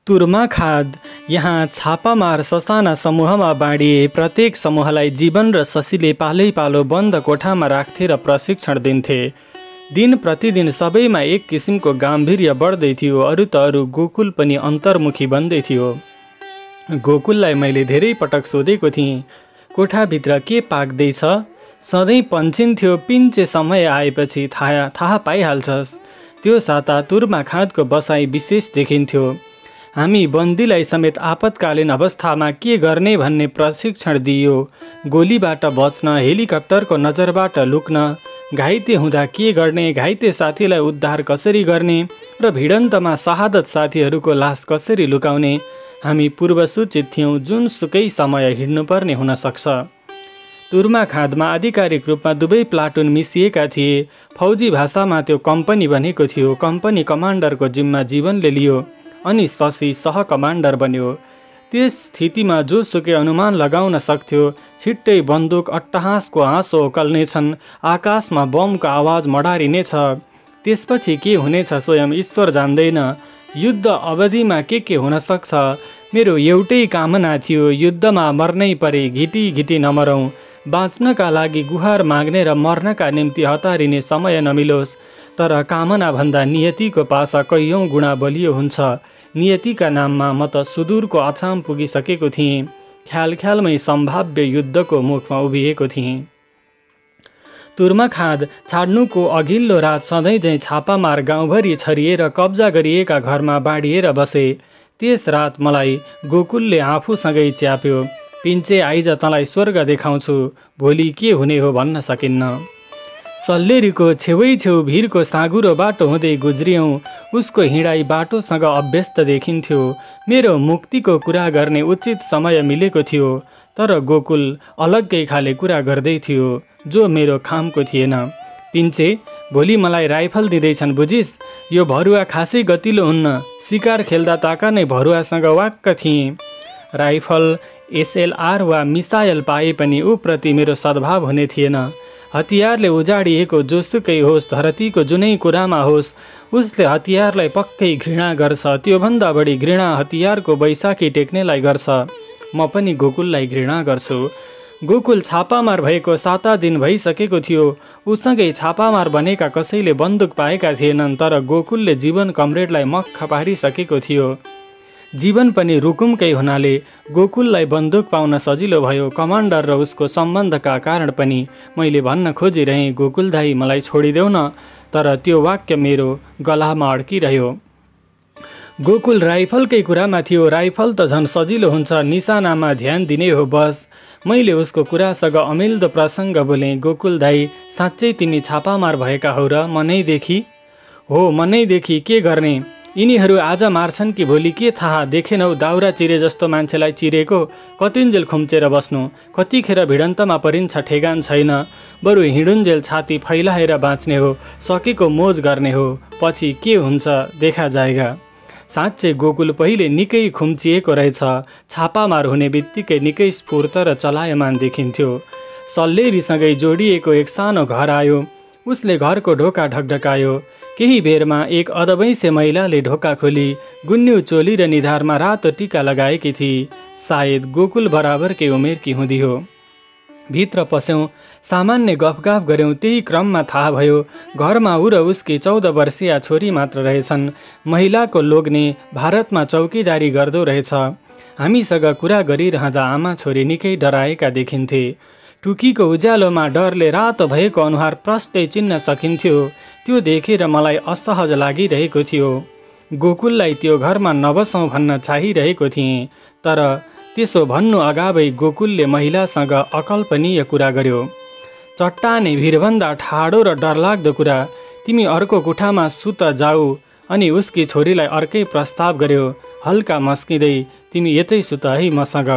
तुरमा खाद यहाँ छापामार ससाना समूहमा बाँडिए प्रत्येक समूहलाई जीवन र शशीले पालै पालो बन्द कोठामा राख्थे र प्रशिक्षण दिन्थे। दिन प्रतिदिन सबैमा एक किसिमको गाम्भीर्य बढ्दै थियो। अरू त अरू गोकुल पनि अन्तर्मुखी बन्दै थियो। गोकुललाई मैले धेरै पटक सोधेको थिएँ, कोठाभित्र के पाक्दैछ? सधैँ पन्छिन्थ्यो, पिन्चे समय आएपछि थाहा पाइहाल्छस्। त्यो साता तुरमा खादको बसाइ विशेष देखिन्थ्यो। हामी बन्दीलाई समेत आपतकालीन अवस्थामा के गर्ने भन्ने प्रशिक्षण दिइयो। गोलीबाट बच्न, हेलिकप्टरको नजरबाट लुक्न, घाइते हुँदा के गर्ने, घाइते साथीलाई उद्धार कसरी गर्ने र भिडन्तमा शहादत साथीहरूको लास कसरी लुकाउने हामी पूर्वसूचित थियौँ। जुनसुकै समय हिँड्नुपर्ने हुनसक्छ। तुरमा खादमा आधिकारिक रूपमा दुवै प्लाटुन मिसिएका थिए। फौजी भाषामा त्यो कम्पनी बनेको थियो। कम्पनी कमान्डरको जिम्मा जीवनले लियो अनि शशी सह कमान्डर बन्यो। त्यस स्थितिमा जोसुकै अनुमान लगाउन सक्थ्यो। छिट्टै बन्दुक अट्टहासको हाँसो ओकल्नेछन्, आकाशमा बमको आवाज मडारिनेछ। त्यसपछि के हुनेछ स्वयं ईश्वर जान्दैन। युद्ध अवधिमा के हुन सक्छ? मेरो एउटै कामना थियो, युद्धमा मर्नै परे घिटी घिटी नमरौँ। बाँच्नका लागि गुहार माग्ने र मर्नका निम्ति हतारिने समय नमिलोस्। तर कामना भन्दा नियतिको पासा कैयौँ गुणा बलियो हुन्छ। नियतिका नाममा म त सुदूरको अछाम पुगिसकेको थिएँ। ख्याल ख्यालमै सम्भाव्य युद्धको मुखमा उभिएको थिएँ। तुरमा खाद छाड्नुको अघिल्लो रात सधैँ झैँ छापामार गाउँभरि छरिएर कब्जा गरिएका घरमा बाँडिएर बसे। त्यस रात मलाई गोकुलले आफूसँगै च्याप्यो। पिन्छे आइज तँलाई स्वर्ग देखाउँछु, भोलि के हुने हो भन्न सकिन्न। सल्लेरीको छेउछेउ भिरको साँगुरो बाटो हुँदै गुज्रियौँ। उसको हिँडाइ बाटोसँग अभ्यस्त देखिन्थ्यो। मेरो मुक्तिको कुरा गर्ने उचित समय मिलेको थियो। तर गोकुल अलग्गै खाले कुरा गर्दै थियो जो मेरो खामको थिएन। पिन्छे, भोलि मलाई राइफल दिँदैछन् बुझिस्? यो भरुवा खासै गतिलो हुन्न। शिकार खेल्दा ताका नै भरुवासँग वाक्क थिएँ। राइफल, एसएलआर वा मिसाइल पाए पनि ऊप्रति मेरो सद्भाव हुने थिएन। हतियारले उजाडिएको जोसुकै होस्, धरतीको जुनै कुरामा होस्, उसले हतियारलाई पक्कै घृणा गर्छ। त्योभन्दा बढी घृणा हतियारको बैशाखी टेक्नेलाई गर्छ। म पनि गोकुललाई घृणा गर्छु। गोकुल छापामार भएको 7 दिन भइसकेको थियो। उसँगै छापामार बनेका कसैले बन्दुक पाएका थिएनन्। तर गोकुलले जीवन कमरेडलाई मक्ख पारिसकेको थियो। जीवन पनि रुकुमकै हुनाले गोकुललाई बन्दुक पाउन सजिलो भयो। कमान्डर र उसको सम्बन्धका कारण पनि मैले भन्न खोजिरहेँ, गोकुल दाई मलाई छोडिदेऊ न। तर त्यो वाक्य मेरो गलामा अड्किरह्यो। गोकुल राइफलकै कुरामा थियो। राइफल त झन् सजिलो हुन्छ, निशानामा ध्यान दिने हो बस। मैले उसको कुरासँग अमिल्दो प्रसङ्ग बोलेँ। गोकुल दाई, साँच्चै तिमी छापामार भएका हौ र? मनैदेखि? हो, मनैदेखि। के गर्ने? यिनीहरू आज मार्छन् कि भोलि के थाहा। देखेनौ दाउरा चिरे जस्तो मान्छेलाई चिरेको? कतिन्जेल खुम्चेर बस्नु? कतिखेर भिडन्तमा परिन्छ ठेगान छैन। बरु हिँडुन्जेल छाती फैलाएर बाँच्ने हो, सकेको मोज गर्ने हो। पछि के हुन्छ देखा जाएगा। साँच्चै गोकुल पहिले निकै खुम्चिएको रहेछ। छापामार हुने बित्तिकै निकै स्फूर्त र चलायमान देखिन्थ्यो। सल्लेरीसँगै जोडिएको एक सानो घर आयो। उसले घरको ढोका ढकढकायो। केही बेरमा एक अधबैँसे महिलाले ढोका खोली। गुन्यु चोली र निधारमा रातो टीका लगाएकी थिई। सायद गोकुल बराबरकै उमेरकी हुँदी हो। भित्र पस्यौँ। सामान्य गफगाफ गऱ्यौँ। त्यही क्रममा थाहा भयो घरमा ऊ र उसकी 14 वर्षीय छोरी मात्र रहेछन्। महिलाको लोग्ने भारतमा चौकीदारी गर्दो रहेछ। हामीसँग कुरा गरिरहँदा आमा छोरी निकै डराएका देखिन्थे। टुकीको उज्यालोमा डरले रातो भएको अनुहार प्रष्टै चिन्न सकिन्थ्यो। त्यो देखेर मलाई असहज लागिरहेको थियो। गोकुललाई त्यो घरमा नबसौँ भन्न चाहिरहेको थिएँ। तर त्यसो भन्नु अगावै गोकुलले महिलासँग अकल्पनीय कुरा गर्यो। चट्टाने भिरभन्दा ठाडो र डरलाग्दो कुरा, तिमी अर्को कोठामा सुत जाऊ। अनि उसकी छोरीलाई अर्कै प्रस्ताव गर्यो, हल्का मस्किँदै, तिमी यतै सुत है मसँग।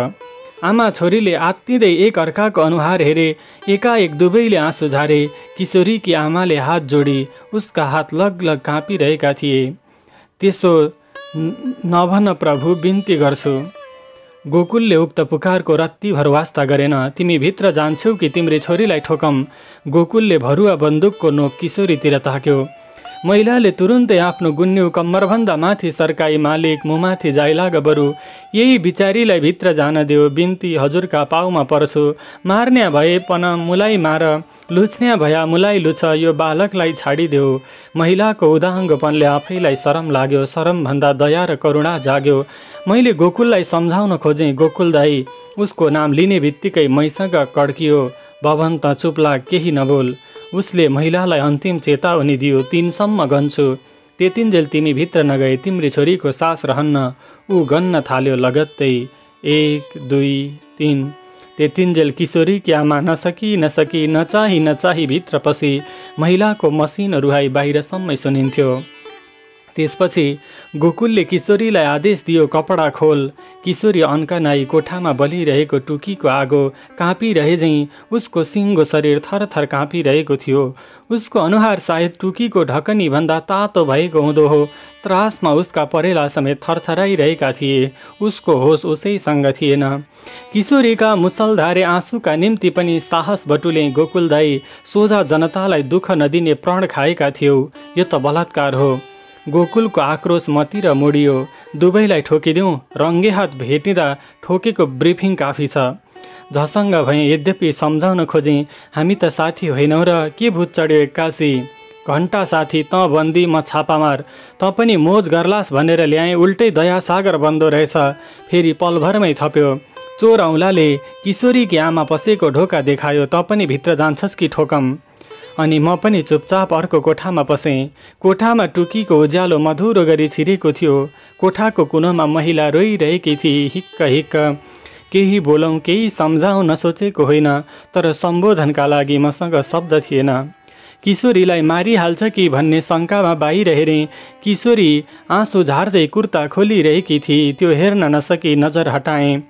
आमा छोरीले आत्तिँदै एक अर्काको अनुहार हेरे। एकाएक दुवैले आँसु झारे। किशोरीकी आमाले हात जोडी उसका हात लगलग काँपिरहेका थिए। त्यसो नभन प्रभु, बिन्ती गर्छु। गोकुलले उक्त पुकारको रत्तीभर वास्ता गरेन। तिमी भित्र जान्छौ कि तिम्री छोरीलाई ठोकम? गोकुलले भरुवा बन्दुकको नोक किशोरीतिर ताक्यो। महिलाले तुरुन्तै आफ्नो गुन्यु कम्मरभन्दा माथि सर्काई मालिक मुमाथि जाइलाग बरु यही बिचारीलाई भित्र जान देऊ, बिन्ती हजुरका पाउमा पर्छु, मार्न्या भए पन मुलाई मार, लुच्न्या भया मुलाई लुछ, यो बालकलाई छाडिदेऊ। महिलाको उदाङ्गपनले आफैलाई शरम लाग्यो, शरमभन्दा दया र करुणा जाग्यो। मैले गोकुललाई सम्झाउन खोजेँ, गोकुल दाई उसको नाम लिने बित्तिकै मैसँग कड्कियो। भवन त चुप लाग, केही नबोल। उसले महिलालाई अन्तिम चेतावनी दियो, 3 सम्म गन्छु, त्यतिन्जेल तिमी भित्र नगए तिम्री छोरीको सास रहन्न। ऊ गन्न थाल्यो लगत्तै, 1 2 3। त्यतिन्जेल किशोरीकी आमा नसकी नचाही भित्र पसी महिलाको मसिनो रुहाई बाहिरसम्मै सुनिन्थ्यो। त्यसपछि गोकुलले किशोरीलाई आदेश दियो, कपडा खोल। किशोरी अन्कनाई कोठामा बलिरहेको टुकीको आगो काँपिरहे झैँ उसको सिङ्गो शरीर थरथर काँपिरहेको थियो। उसको अनुहार सायद टुकीको ढकनी भन्दा तातो भएको हुँदो हो। त्रासमा उसका परेला समेत थरथराइरहेका थिए। उसको होस उसैसँग थिएन। किशोरीका मुसलधारे आँसुका निम्ति पनि साहस बटुले, गोकुल दाई सोझा जनतालाई दुःख नदिने प्रण खाएका थियौ, यो त बलात्कार हो। गोकुलको आक्रोश मतिर मुडियो। दुवैलाई ठोकिदेऊ, रङ्गे हात भेटिँदा ठोकेको ब्रिफिङ काफी छ। झसङ्ग भएँ, यद्यपि सम्झाउन खोजेँ, हामी त साथी होइनौ र के भूत चढ्यो एक्कासी। घन्टा साथी, त बन्दी म छापामार, त पनि मोज गर्लास भनेर ल्याएँ, उल्टै दयासागर बन्दो रहेछ। फेरि पलभरमै थप्यो, चोर औँलाले किशोरीकी आमा पसेको ढोका देखायो, त पनि भित्र जान्छस् कि ठोकम। अनि म पनि चुपचाप अर्को कोठामा पसेँ। कोठामा टुकीको उज्यालो मधुरो गरी छिरेको थियो। कोठाको कुनोमा महिला रोइरहेकी थिए, हिक्क हिक्क। केही बोलौँ, केही सम्झाउँ नसोचेको होइन, तर सम्बोधनका लागि मसँग शब्द थिएन। किशोरीलाई मारिहाल्छ कि भन्ने शङ्कामा बाहिर हेरेँ। किशोरी आँसु झार्दै कुर्ता खोलिरहेकी थिए, त्यो हेर्न नसकी नजर हटाएँ।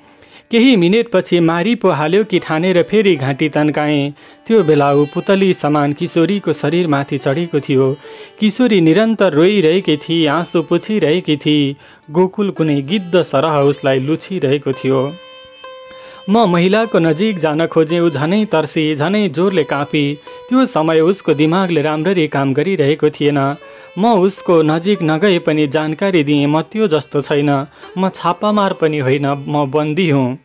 केही मिनेटपछि मारी पो हाल्यो कि ठानेर फेरि घाँटी तन्काएँ। त्यो बेला ऊ पुतली समान किशोरीको शरीरमाथि चढेको थियो। किशोरी निरन्तर रोइरहेकी थिए, आँसु पुछिरहेकी थिए। गोकुल कुनै गिद्ध सरह उसलाई लुछिरहेको थियो। म महिलाको नजिक जान खोजेँ, ऊ झनै तर्सी, झनै जोरले काँपी। त्यो समय उसको दिमागले राम्ररी काम गरिरहेको थिएन। म उसको नजिक नगए पनि जानकारी दिएँ, म त्यो जस्तो छैन, म छापामार पनि होइन, म बन्दी हुँ।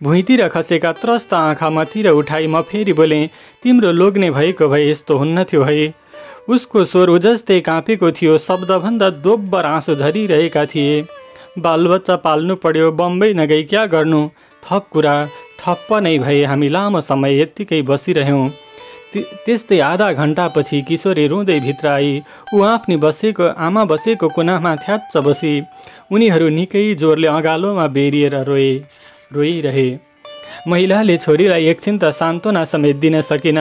भुइँतिर खसेका त्रस्त आँखा मतिर उठाई म फेरि बोलेँ, तिम्रो लोग्ने भएको भए यस्तो हुन्न थियो है। उसको स्वर उजस्तै काँपेको थियो, शब्दभन्दा दोब्बर आँसु झरिरहेका थिए। बालबच्चा पाल्नु पर्यो, बम्बई नगई क्या गर्नु। थप कुरा ठप्प नै भए। हामी लामो समय यत्तिकै बसिरह्यौँ। त्यस्तै आधा घन्टापछि किशोरी रुँदै भित्र आई। ऊ आमा बसेको कुनामा थ्याच्च बसी। उनीहरू निकै जोरले अँगालोमा बेरिएर रोइरहे। महिलाले छोरीलाई एकछिन त सान्त्वना समेत दिन सकिन।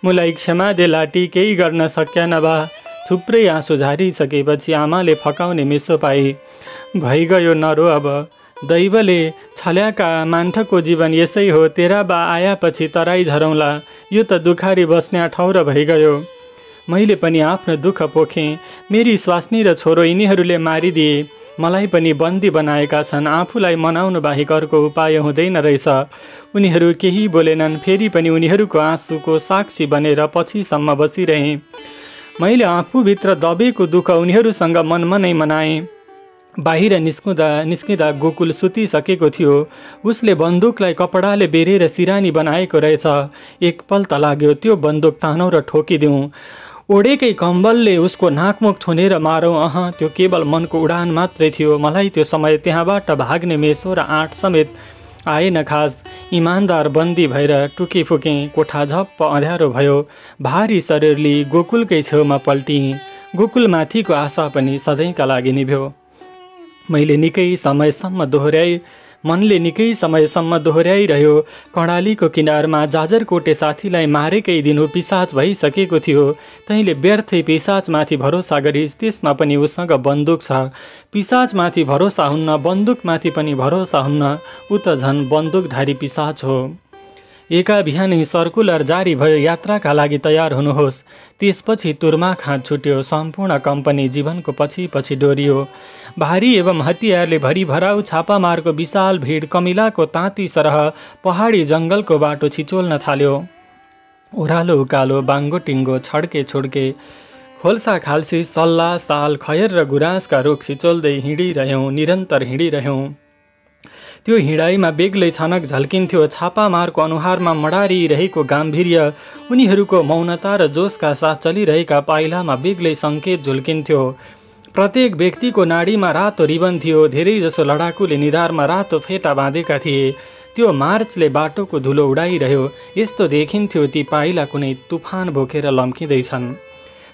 मुलाई क्षमा दे लाटी, केही गर्न सक्यान बा। थुप्रै आँसु झारिसकेपछि आमाले फकाउने मेसो पाई। भइगयो, नरो अब। दैवले छल्याका मान्छको जीवन यसै हो। तेरा बा आएपछि तराई झरौँला। यो त दुखारी बस्ने ठाउँ भइगयो। मैले पनि आफ्नो दुःख पोखेँ। मेरी स्वास्नी र छोरो यिनीहरूले मारिदिए। मलाई पनि बन्दी बनाएका छन्। आफूलाई मनाउनु बाहेक अर्को उपाय हुँदैन रहेछ। उनीहरू केही बोलेनन्। फेरि पनि उनीहरूको आँसुको साक्षी बनेर पछिसम्म बसिरहेँ। मैले आफूभित्र दबेको दुःख उनीहरूसँग मनमा नै मनाएँ। बाहिर निस्किँदा गोकुल सुतिसकेको थियो। उसले बन्दुकलाई कपडाले बेरेर सिरानी बनाएको रहेछ। एकपल त लाग्यो त्यो बन्दुक तानौँ र ठोकिदिउँ। ओडेकै कम्बलले उसको नाकमुख थुनेर मारौँ। त्यो केवल मनको उडान मात्रै थियो। मलाई त्यो समय त्यहाँबाट भाग्ने मेसो र आँट समेत आएन खास। इमान्दार बन्दी भएर टुकी फुकेँ। कोठा झप्प अँध्यारो भयो। भारी शरीरले गोकुलकै छेउमा पल्टिएँ। गोकुलमाथिको आशा पनि सधैँका लागि निभ्यो। मनले निकै समयसम्म दोहोर्याइरह्यो। कर्णालीको किनारमा जाजरकोटे साथीलाई मारेकै दिन ऊ पिसाच भइसकेको थियो। तैँले व्यर्थै पिसाचमाथि भरोसा गरिस्, त्यसमा पनि उसँग बन्दुक छ। पिसाचमाथि भरोसा हुन्न, बन्दुकमाथि पनि भरोसा हुन्न। ऊ त झन् बन्दुकधारी पिसाच हो। एका बिहानै सर्कुलर जारी भयो, यात्राका लागि तयार हुनुहोस्। त्यसपछि तुरमा खाँच छुट्यो। सम्पूर्ण कम्पनी जीवनको पछि डोरियो। भारी एवं हतियारले भरिभराउ छापामारको विशाल भिड कमिलाको ताँती सरह पहाडी जङ्गलको बाटो छिचोल्न थाल्यो। ओह्रालो उकालो, बाङ्गो टिङ्गो, छड्के छुड्के खोल्सा खाल्सी सल्लाह साल खयर र गुराँसका रुख सिचोल्दै हिँडिरह्यौँ, निरन्तर हिँडिरह्यौँ। त्यो हिँडाइमा बेग्लै छनक झल्किन्थ्यो। छापामारको अनुहारमा मडारिरहेको गाम्भीर्य, उनीहरूको मौनता र जोसका साथ चलिरहेका पाइलामा बेग्लै सङ्केत झुल्किन्थ्यो। प्रत्येक व्यक्तिको नाडीमा रातो रिबन थियो। धेरैजसो लडाकुले निधारमा रातो फेटा बाँधेका थिए। त्यो मार्चले बाटोको धुलो उडाइरह्यो। यस्तो देखिन्थ्यो ती पाइला कुनै तुफान बोकेर लम्किँदैछन्।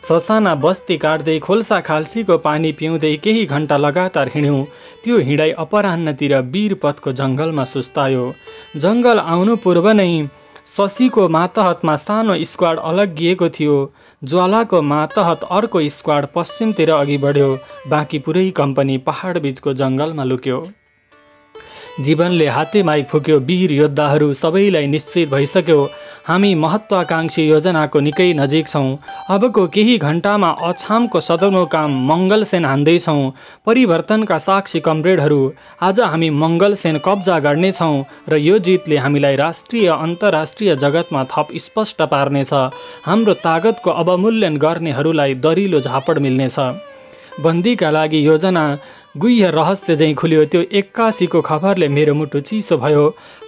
ससाना बस्ती काट्दै खोल्सा खाल्सीको पानी पिउँदै केही घण्टा लगातार हिँड्यौँ। त्यो हिँडाइ अपराह्नतिर वीरपथको जङ्गलमा सुस्तायो। जङ्गल आउनु पूर्व नै शशीको मातहतमा सानो स्क्वाड अलग्गिएको थियो। ज्वालाको मातहत अर्को स्क्वाड पश्चिमतिर अघि बढ्यो। बाँकी पुरै कम्पनी पहाड बीचको जङ्गलमा लुक्यो। जीवनले हाते माइक फुक्यो। वीर योद्धाहरू सबैलाई निश्चित भइसक्यो, हामी महत्त्वाकांक्षी योजनाको निकै नजिक छौँ। अबको केही घण्टामा अछामको सदरमुकाम मङ्गलसेन हान्दैछौँ। परिवर्तनका साक्षी कमरेडहरू, आज हामी मङ्गलसेन कब्जा गर्नेछौँ र यो जितले हामीलाई राष्ट्रिय अन्तर्राष्ट्रिय जगतमा थप स्पष्ट पार्नेछ। हाम्रो तागतको अवमूल्यन गर्नेहरूलाई दरिलो झापड मिल्नेछ। बन्दीका लागि योजना गुह्य रहस्य झैँ खुल्यो। त्यो 81को खबरले मेरो मुटु चिसो भयो।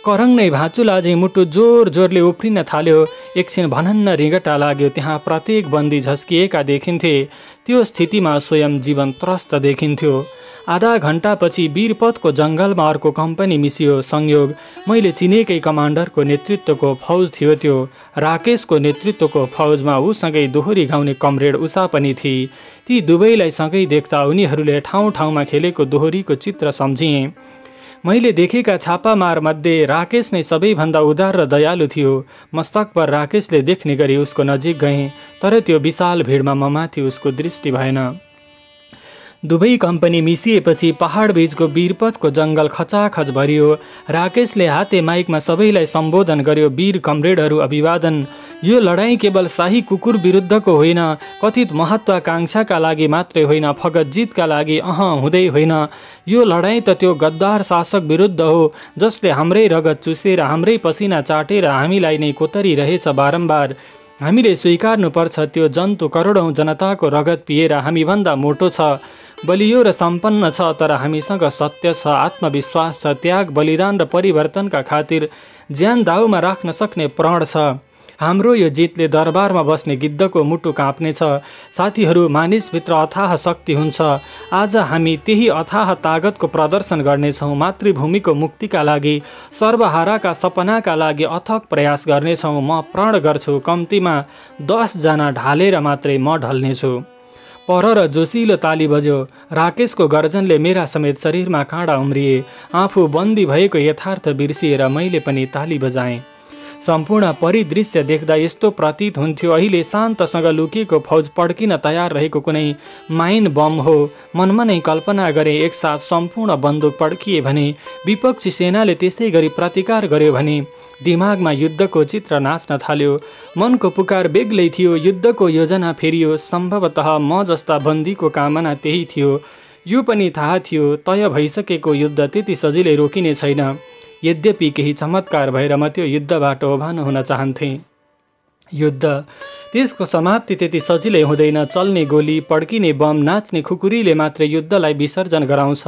करङ नै भाँचुला झैँ मुटु जोर जोरले उफ्रिन थाल्यो। एकछिन भनन्न रिङ्गटा लाग्यो। त्यहाँ प्रत्येक बन्दी झस्किएका देखिन्थे। त्यो स्थितिमा स्वयं जीवन त्रस्त देखिन्थ्यो। आधा घण्टापछि वीरपथको जङ्गलमा अर्को कम्पनी मिसियो। संयोग, मैले चिनेकै कमान्डरको नेतृत्वको फौज थियो त्यो। राकेशको नेतृत्वको फौजमा उसँगै दोहोरी गाउने कमरेड उषा पनि थिए। ती दुवैलाई सँगै देख्दा उनीहरूले ठाउँ ठाउँमा खेलेको दोहोरीको चित्र सम्झिए। मैले देखेका छापामार मध्ये राकेश नै सबैभन्दा उदार र दयालु थियो। मस्तकभर राकेशले देख्ने गरी उसको नजिक गएँ, तर त्यो विशाल भिडमा ममाथि उसको दृष्टि भएन। दुवै कम्पनी मिसिएपछि पहाड बीचको वीरपथको जङ्गल खचाखच भरियो। राकेशले हाते माइकमा सबैलाई सम्बोधन गर्यो। वीर कमरेडहरू, अभिवादन। यो लडाईँ केवल शाही कुकुर विरुद्धको होइन, कथित महत्त्वाकांक्षाका लागि मात्रै होइन, फगत जितका लागि हुँदै होइन। यो लडाईँ त त्यो गद्दार शासक विरुद्ध हो जसले हाम्रै रगत चुसेर, हाम्रै पसिना चाटेर हामीलाई नै कोतरिरहेछ बारम्बार। हामीले स्वीकार्नुपर्छ, त्यो जन्तु करोडौँ जनताको रगत पिएर हामीभन्दा मोटो छ, बलियो र सम्पन्न छ, तर हामीसँग सत्य छ, आत्मविश्वास छ, त्याग, बलिदान र परिवर्तनका खातिर ज्यान दाउमा राख्न सक्ने प्रण छ। हाम्रो यो जितले दरबारमा बस्ने गिद्धको मुटु काँप्नेछ। साथीहरू, मानिसभित्र अथाह शक्ति हुन्छ। आज हामी त्यही अथाह तागतको प्रदर्शन गर्नेछौँ। मातृभूमिको मुक्तिका लागि, सर्वहाराका सपनाका लागि अथक प्रयास गर्नेछौँ। म प्रण गर्छु, कम्तीमा 10 जना ढालेर मात्रै म ढल्नेछु। पर र जोसिलो ताली बज्यो। राकेशको गर्जनले मेरा समेत शरीरमा काँडा उम्रिए। आफू बन्दी भएको यथार्थ बिर्सिएर मैले पनि ताली बजाएँ। सम्पूर्ण परिदृश्य देख्दा यस्तो प्रतीत हुन्थ्यो अहिले शान्तसँग लुकेको फौज पड्किन तयार रहेको कुनै माइन बम हो। मनमा नै कल्पना गरे, एकसाथ सम्पूर्ण बन्दुक पड्किए भने, विपक्षी सेनाले त्यसै गरी प्रतिकार गर्यो भने। दिमागमा युद्धको चित्र नाच्न थाल्यो। मनको पुकार बेग्लै थियो। युद्धको योजना फेरियो। सम्भवतः म जस्ता बन्दीको कामना त्यही थियो। यो पनि थाहा थियो, तय भइसकेको युद्ध त्यति सजिलै रोकिने छैन। यद्यपि केही चमत्कार भएर म त्यो युद्धबाट ओभानो हुन चाहन्थेँ। युद्ध, त्यसको समाप्ति त्यति सजिलै हुँदैन। चल्ने गोली, पड्किने बम, नाच्ने खुकुरीले मात्रै युद्धलाई विसर्जन गराउँछ।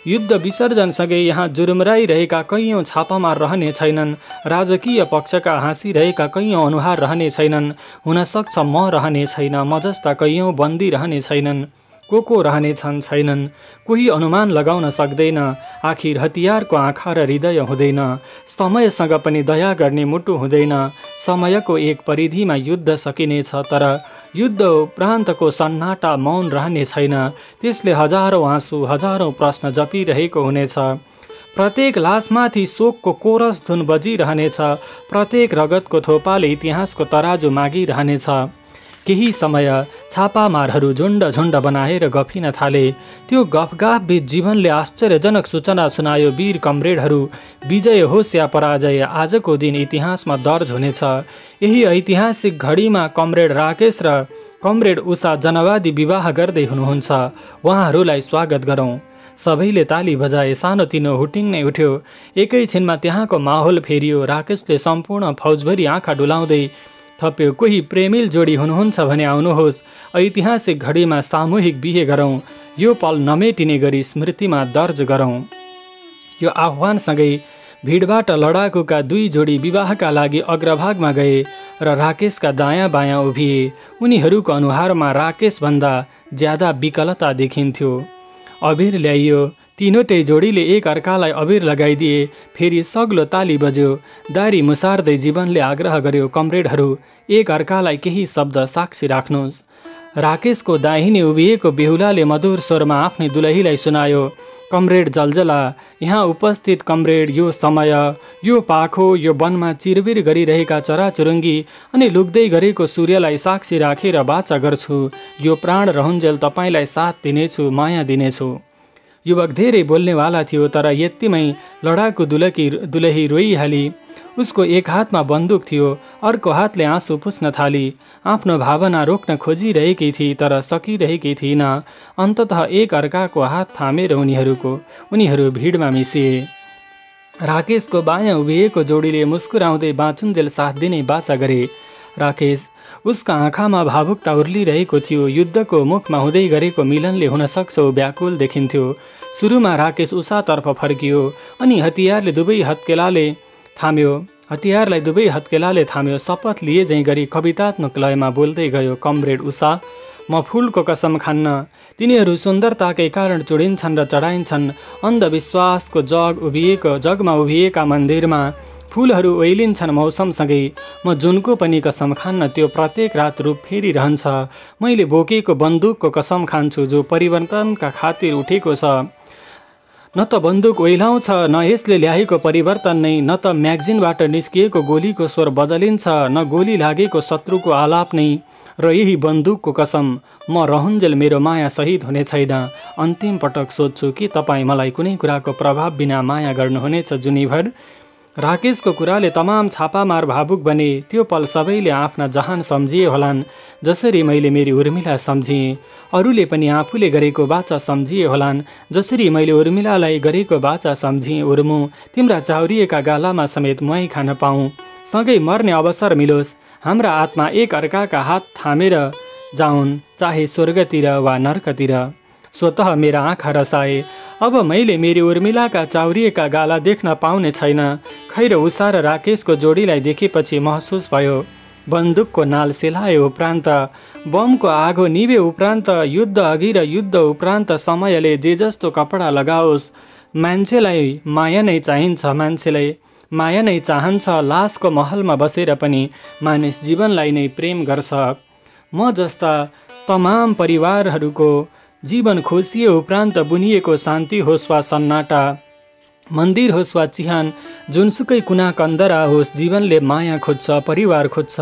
युद्ध विसर्जनसँगै यहाँ जुरुमराइरहेका कैयौँ छापामार रहने छैनन्। राजकीय पक्षका हाँसिरहेका कैयौँ अनुहार रहने छैनन्। हुनसक्छ म रहने छैन, म जस्ता कैयौँ बन्दी रहने छैनन्। को रहनेछन् छैनन्, कोही अनुमान लगाउन सक्दैन। आखिर हतियारको आँखा र हृदय हुँदैन। समयसँग पनि दया गर्ने मुटु हुँदैन। समयको एक परिधिमा युद्ध सकिनेछ, तर युद्ध उपरान्तको सन्नाटा मौन रहने छैन। त्यसले हजारौँ आँसु, हजारौँ प्रश्न जपिरहेको हुनेछ। प्रत्येक लासमाथि शोकको कोरस धुन बजिरहनेछ। प्रत्येक रगतको थोपाले इतिहासको तराजु मागिरहनेछ। केही समय छापामारहरू झुण्ड झुण्ड बनाएर गफिन थाले। त्यो गफगाफ बीच जीवनले आश्चर्यजनक सूचना सुनायो। वीर कमरेडहरू, विजय होस् या पराजय, आजको दिन इतिहासमा दर्ज हुनेछ। यही ऐतिहासिक घडीमा कमरेड राकेश र कमरेड उषा जनवादी विवाह गर्दै हुनुहुन्छ। उहाँहरूलाई स्वागत गरौँ। सबैले ताली बजाए। सानोतिनो हुटिङ नै उठ्यो। एकैछिनमा त्यहाँको माहौल फेरियो। राकेशले सम्पूर्ण फौजभरि आँखा डुलाउँदै थप्यो, कोही प्रेमिल जोडी हुनुहुन्छ भने आउनुहोस्, ऐतिहासिक घडीमा सामूहिक बिहे गरौँ, यो पल नमेटिने गरी स्मृतिमा दर्ज गरौँ। यो आह्वानसँगै भिडबाट लडाकुका 2 जोडी विवाहका लागि अग्रभागमा गए र राकेशका दायाँ बायाँ उभिए। उनीहरूको अनुहारमा राकेशभन्दा ज्यादा विकलता देखिन्थ्यो। अबिर ल्याइयो, तीनवटै जोडीले एक अर्कालाई अबिर लगाइदिए। फेरि सग्लो ताली बज्यो। दारी मुसार्दै जीवनले आग्रह गर्यो, कमरेडहरू, एक अर्कालाई केही शब्द साक्षी राख्नुहोस्। राकेशको दाहिने उभिएको बेहुलाले मधुर स्वरमा आफ्नै दुलहीलाई सुनायो, कमरेड जलजला, यहाँ उपस्थित कमरेड, यो समय, यो पाखो, यो वनमा चिरबिर गरिरहेका चराचुरुङ्गी अनि लुक्दै गरेको सूर्यलाई साक्षी राखेर वाचा गर्छु, यो प्राण रहुन्जेल तपाईँलाई साथ दिनेछु, माया दिनेछु। युवक धेरै बोल्नेवाला थियो, तर यत्तिमै लडाकु दुलही रोइहाली। उसको एक हातमा बन्दुक थियो, अर्को हातले आँसु पुस्न थाली। आफ्नो भावना रोक्न खोजिरहेकी थिए, तर सकिरहेकी थिइन। अन्ततः एक अर्काको हात थामेर उनीहरू भिडमा मिसिए। राकेशको बायाँ उभिएको जोडीले मुस्कुराउँदै बाँचुन्जेल साथ दिने बाचा गरे। राकेश, उसका आँखामा भावुकता उर्लिरहेको थियो। युद्धको मुखमा हुँदै गरेको मिलनले हुन सक्छ, व्याकुल देखिन्थ्यो। सुरुमा राकेश उषातर्फ फर्कियो, अनि हतियारलाई दुवै हत्केलाले थाम्यो। शपथ लिए झैँ गरी कवितात्मक लयमा बोल्दै गयो, कमरेड उषा, म फुलको कसम खान्न। तिनीहरू सुन्दरताकै कारण चुडिन्छन् र चढाइन्छन्। अन्धविश्वासको जगमा उभिएका मन्दिरमा फुलहरू ओइलिन्छन् मौसमसँगै। म जुनको पनि कसम खान्न, त्यो प्रत्येक रात रूप फेरिरहन्छ। मैले बोकेको बन्दुकको कसम खान्छु, जो परिवर्तनका खातिर उठेको छ। न त बन्दुक ओइलाउँछ, न यसले ल्याएको परिवर्तन नै, न त म्यागजिनबाट निस्किएको गोलीको स्वर बदलिन्छ, न गोली लागेको शत्रुको आलाप नै। र यही बन्दुकको कसम, म रहुन्जेल मेरो माया शहीद हुने छैन। अन्तिम पटक सोध्छु कि तपाईँ मलाई कुनै कुराको प्रभाव बिना माया गर्नुहुनेछ जुनीभर? राकेशको कुराले तमाम छापामार भावुक बने। त्यो पल सबैले आफ्ना जहान सम्झिए होलान्, जसरी मैले मेरी उर्मिला सम्झिएँ। अरूले पनि आफूले गरेको बाचा सम्झिए होलान्, जसरी मैले उर्मिलालाई गरेको बाचा सम्झिएँ। उर्मु, तिम्रा चाउरिएका गालामा समेत मुहाई खान पाऊँ, सँगै मर्ने अवसर मिलोस्। हाम्रा आत्मा एक अर्काका हात थामेर जाउन्, चाहे स्वर्गतिर वा नर्कतिर। स्वतः मेरा आँखा रसाए। अब मैले मेरी उर्मिलाका चाउरिएका गाला देख्न पाउने छैन। खैर, उषा र राकेशको जोडीलाई देखेपछि महसुस भयो। बन्दुकको नाल सेलायो उपरान्त, बमको आगो निभे उपरान्त, युद्ध अघि र युद्ध उपरान्त समयले जे जस्तो कपडा लगाओस्, मान्छेलाई माया नै चाहिन्छ, मान्छेलाई माया नै चाहन्छ। लासको महलमा बसेर पनि मानिस जीवनलाई नै प्रेम गर्छ। म जस्ता तमाम परिवारहरूको जीवन खोसिए उपरान्त बुनिएको शान्ति होस् वा सन्नाटा, मन्दिर होस् वा चिहान, जुनसुकै कुना कन्दरा होस्, जीवनले माया खोज्छ, परिवार खोज्छ।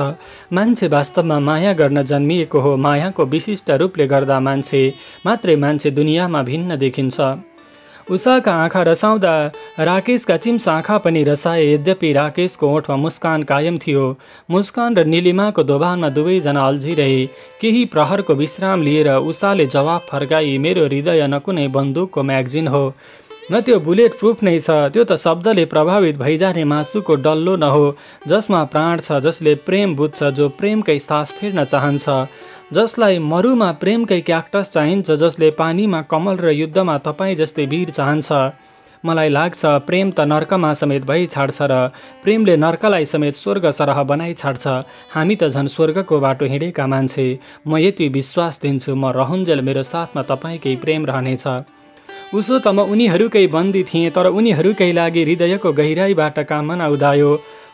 मान्छे वास्तवमा माया गर्न जन्मिएको हो। मायाको विशिष्ट रूपले गर्दा मात्रै मान्छे दुनियाँमा भिन्न देखिन्छ। उषाका आँखा रसाउँदा राकेशका चिम्सा आँखा पनि रसाए। यद्यपि राकेशको ओठमा मुस्कान कायम थियो। मुस्कान र निलिमाको दोभानमा दुवैजना अल्झिरहे। केही प्रहरको विश्राम लिएर उषाले जवाफ फर्काई, मेरो हृदय न कुनै बन्दुकको म्यागजिन हो, न त्यो बुलेट प्रुफ नै छ। त्यो त शब्दले प्रभावित भइजाने मासुको डल्लो न हो, जसमा प्राण छ, जसले प्रेम बुझ्छ, जो प्रेमकै सास फेर्न चाहन्छ, जसलाई मरुमा प्रेमकै क्याक्टस चाहिन्छ, जसले पानीमा कमल र युद्धमा तपाईँ जस्तै वीर चाहन्छ। मलाई लाग्छ प्रेम त नर्कमा समेत भई छाड्छ र प्रेमले नर्कलाई समेत स्वर्ग सरह बनाइ छाड्छ। हामी त झन् स्वर्गको बाटो हिँडेका मान्छे। म यति विश्वास दिन्छु, म रहुन्जेल मेरो साथमा तपाईँकै प्रेम रहनेछ। उसो त म उनीहरूकै बन्दी थिएँ, तर उनीहरूकै लागि हृदयको गहिराईबाट कामना उदायो।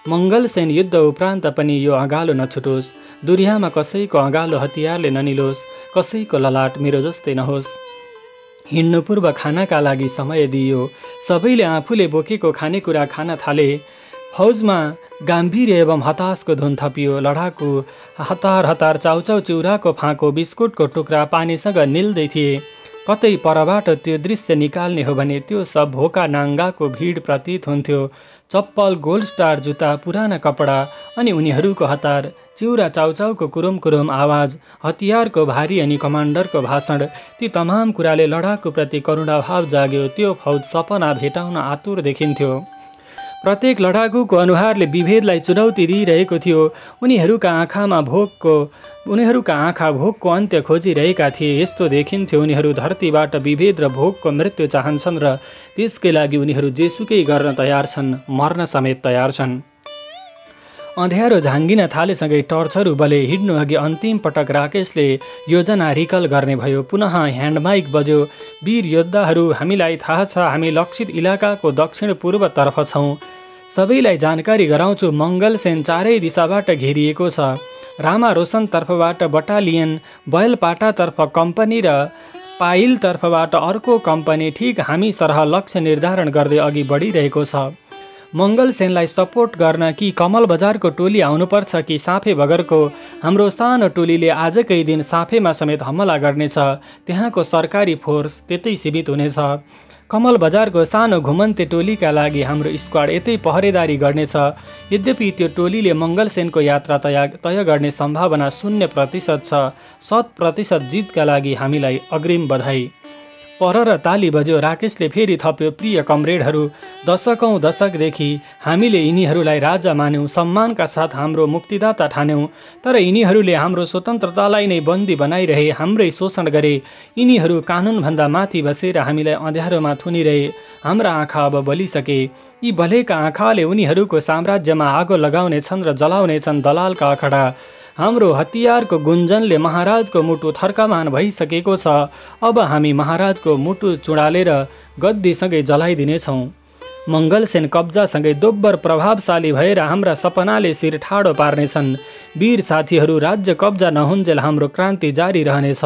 मङ्गलसेन युद्ध उपरान्त पनि यो अँगालो नछुटोस्। दुनियाँमा कसैको अँगालो हतियारले ननिलोस्, कसैको ललाट मेरो जस्तै नहोस्। हिँड्नु पूर्व खानाका लागि समय दिइयो। सबैले आफूले बोकेको खानेकुरा खान थाले। फौजमा गाम्भीर्य एवं हताशको धुन थपियो। लडाकु हतार हतार चाउचाउ चिउराको फाँको बिस्कुटको टुक्रा पानीसँग निल्दै थिए। कतै परबाट त्यो दृश्य निकाल्ने हो भने त्यो सब भोका नाङ्गाको भिड प्रतीत हुन्थ्यो। चप्पल, गोल्ड स्टार जुत्ता, पुराना कपडा अनि उनीहरूको हतार, चिउरा चाउचाउको कुरुम कुरुम आवाज, हतियारको भारी अनि कमान्डरको भाषण, ती तमाम कुराले लडाकुप्रति करुणाभाव जाग्यो। त्यो फौज सपना भेटाउन आतुर देखिन्थ्यो। प्रत्येक लडाकुको अनुहारले विभेदलाई चुनौती दिइरहेको थियो। उनीहरूका आँखा भोकको अन्त्य खोजिरहेका थिए। यस्तो देखिन्थ्यो उनीहरू धरतीबाट विभेद र भोकको मृत्यु चाहन्छन् र त्यसकै लागि उनीहरू जेसुकै गर्न तयार छन्, मर्न समेत तयार छन्। अँध्यारो झाङ्गिन थालेसँगै टर्चहरू बले। हिँड्नु अघि अन्तिम पटक राकेशले योजना रिकल गर्ने भयो। पुनः ह्यान्डमाइक बज्यो। वीर योद्धाहरू, हामीलाई थाहा छ हामी लक्षित इलाकाको दक्षिण पूर्वतर्फ छौँ। सबैलाई जानकारी गराउँछु, मङ्गलसेन चारै दिशाबाट घेरिएको छ। रामा रोशन तर्फबाट बटालियन, बैलपाटातर्फ कम्पनी र पाइलतर्फबाट अर्को कम्पनी ठिक हामी सरह लक्ष्य निर्धारण गर्दै अघि बढिरहेको छ। मङ्गलसेनलाई सपोर्ट गर्न कि कमल बजारको टोली आउनुपर्छ कि साफे बगरको? हाम्रो सानो टोलीले आजकै दिन साफेमा समेत हमला गर्नेछ। त्यहाँको सरकारी फोर्स त्यतै सीमित हुनेछ। कमल बजारको सानो घुमन्ते टोलीका लागि हाम्रो स्क्वाड यतै पहरेदारी गर्नेछ। यद्यपि त्यो टोलीले मङ्गलसेनको यात्रा तय गर्ने सम्भावना 0% छ। 100% जितका लागि हामीलाई अग्रिम बधाई। पर र ताली बज्यो। राकेशले फेरि थप्यो, प्रिय कमरेडहरू, दशकौँ दशकदेखि हामीले यिनीहरूलाई राजा मान्यौँ, सम्मानका साथ हाम्रो मुक्तिदाता ठान्यौँ। तर यिनीहरूले हाम्रो स्वतन्त्रतालाई नै बन्दी बनाइरहे, हाम्रै शोषण गरे। यिनीहरू कानुनभन्दा माथि बसेर हामीलाई अँध्यारोमा थुनिरहे। हाम्रा आँखा अब बलिसके। यी बलेका आँखाले उनीहरूको साम्राज्यमा आगो लगाउनेछन् र जलाउनेछन् दलालका अखडा। हाम्रो हतियारको गुन्जनले महाराजको मुटु थर्कमान भइसकेको छ। अब हामी महाराजको मुटु चुडालेर गद्दीसँगै जलाइदिनेछौँ। मङ्गलसेन कब्जासँगै दोब्बर प्रभावशाली भएर हाम्रा सपनाले शिर ठाडो पार्नेछन्। वीर साथीहरू, राज्य कब्जा नहुन्जेल हाम्रो क्रान्ति जारी रहनेछ।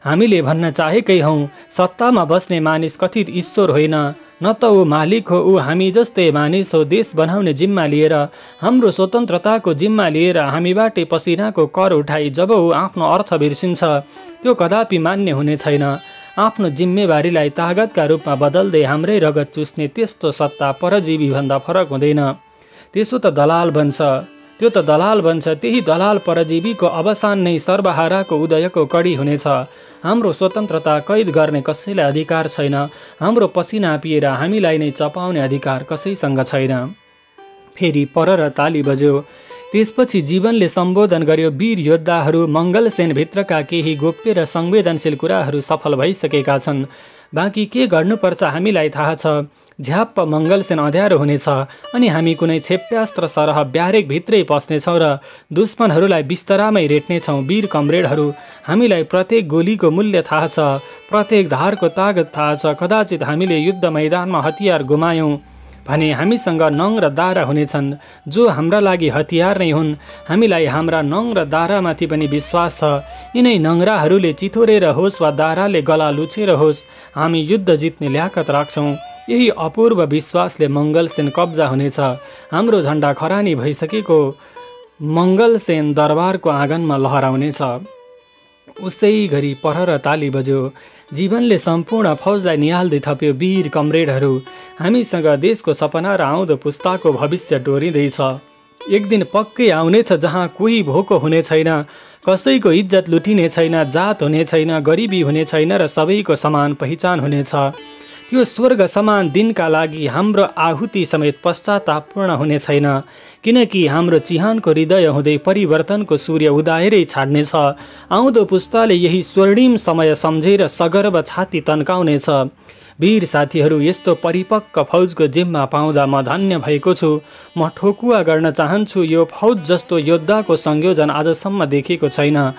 हामीले भन्न चाहेकै हौँ, सत्तामा बस्ने मानिस कथित ईश्वर होइन, न त ऊ मालिक हो, ऊ हामी जस्तै मानिस हो। देश बनाउने जिम्मा लिएर, हाम्रो स्वतन्त्रताको जिम्मा लिएर हामीबाटै पसिनाको कर उठाई जब ऊ आफ्नो अर्थ बिर्सिन्छ, त्यो कदापि मान्य हुने छैन। आफ्नो जिम्मेवारीलाई तागतका रूपमा बदल्दै हाम्रै रगत चुस्ने त्यस्तो सत्ता परजीवीभन्दा फरक हुँदैन। त्यसो त दलाल बन्छ। त्यही दलाल परजीवीको अवसान नै सर्वहाराको उदयको कडी हुनेछ। हाम्रो स्वतन्त्रता कैद गर्ने कसैलाई अधिकार छैन। हाम्रो पसिना पिएर हामीलाई नै चपाउने अधिकार कसैसँग छैन। फेरि पर र ताली बज्यो। त्यसपछि जीवनले सम्बोधन गर्यो, वीर योद्धाहरू, मङ्गलसेनभित्रका केही गोप्य र संवेदनशील कुराहरू सफल भइसकेका छन्। बाँकी के गर्नुपर्छ हामीलाई थाहा छ। झ्याप्प मङ्गलसेन अँध्यारो हुनेछ अनि हामी कुनै क्षेप्यास्त्र सरह ब्यारेकभित्रै पस्नेछौँ र दुश्मनहरूलाई बिस्तरामै रेट्नेछौँ। वीर कमरेडहरू, हामीलाई प्रत्येक गोलीको मूल्य थाहा छ, प्रत्येक धारको तागत थाहा छ। कदाचित हामीले युद्ध मैदानमा हतियार गुमायौँ भने हामीसँग नङ र दारा हुनेछन्, जो हाम्रा लागि हतियार नै हुन्। हामीलाई हाम्रा नङ र दारामाथि पनि विश्वास छ। यिनै नङ्राहरूले चिथोरेर होस् वा दाराले गला लुछेर होस्, हामी युद्ध जित्ने ल्याकत राख्छौँ। यही अपूर्व विश्वासले मङ्गलसेन कब्जा हुनेछ। हाम्रो झन्डा खरानी भइसकेको मङ्गलसेन दरबारको आँगनमा लहराउनेछ। उसै गरी पर र ताली बज्यो। जीवनले सम्पूर्ण फौजलाई निहाल्दै थप्यो, वीर कमरेडहरू, हामीसँग देशको सपना र आउँदो पुस्ताको भविष्य डोरिँदैछ। एक दिन पक्कै आउनेछ जहाँ कोही भोको हुने छैन, कसैको इज्जत लुटिने छैन, जात हुने छैन, गरिबी हुने छैन र सबैको समान पहिचान हुनेछ। त्यो स्वर्ग समान दिनका लागि हाम्रो आहुति समेत पश्चातापपूर्ण हुने छैन, किनकि हाम्रो चिहानको हृदय हुँदै परिवर्तनको सूर्य उदाएरै छाड्नेछ। आउँदो पुस्ताले यही स्वर्णिम समय सम्झेर सगर्व छाती तन्काउनेछ। वीर साथीहरू, यस्तो परिपक्व फौजको जिम्मा पाउँदा म धन्य भएको छु। म ठोकुवा गर्न चाहन्छु, यो फौज जस्तो योद्धाको संयोजन आजसम्म देखेको छैन।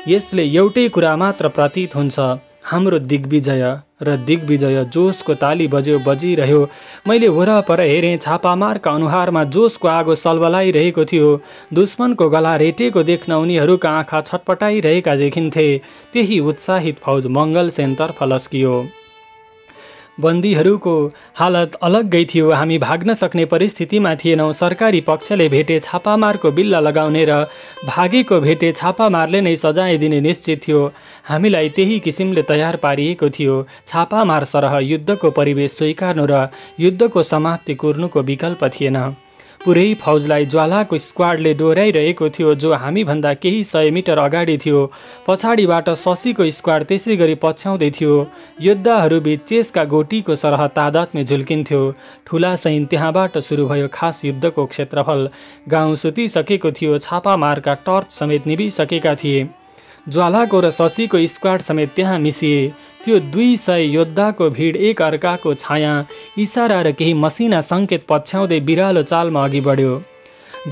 यसले एउटै कुरा मात्र प्रतीत हुन्छ, हाम्रो दिग्विजय र दिग्विजय। जोसको ताली बजिरह्यो। मैले वरपर हेरेँ, छापामारका अनुहारमा जोसको आगो सलबलाइरहेको थियो। दुश्मनको गला रेटेको देख्न उनीहरूका आँखा छटपटाइरहेका देखिन्थे। त्यही उत्साहित फौज मङ्गलसेनतर्फ लस्कियो। बन्दीहरूको हालत अलग्गै थियो। हामी भाग्न सक्ने परिस्थितिमा थिएनौँ। सरकारी पक्षले भेटे छापामारको बिल्ला लगाउने र भागेको भेटे छापामारले नै सजाय दिने निश्चित थियो। हामीलाई त्यही किसिमले तयार पारिएको थियो। छापामार सरह युद्धको परिवेश स्वीकार्नु र युद्धको समाप्ति कुर्नुको विकल्प थिएन। पुरै फौजलाई ज्वालाको स्क्वाडले डोर्याइरहेको थियो, जो हामीभन्दा केही 100 मिटर अगाडि थियो। पछाडिबाट शशीको स्क्वाड त्यसै गरी पछ्याउँदै थियो। योद्धाहरूबीच चेसका गोटीको सरह तादात्म्य झुल्किन्थ्यो। ठुला सैन त्यहाँबाट सुरु भयो। खास युद्धको क्षेत्रफल। गाउँ सुतिसकेको थियो। छापामारका टर्च समेत निभिसकेका थिए। ज्वालाको र शशीको स्क्वाड समेत त्यहाँ मिसिए। त्यो 200 योद्धाको भिड एक अर्काको छाया, इसारा र केही मसिना सङ्केत पछ्याउँदै बिरालो चालमा अघि बढ्यो।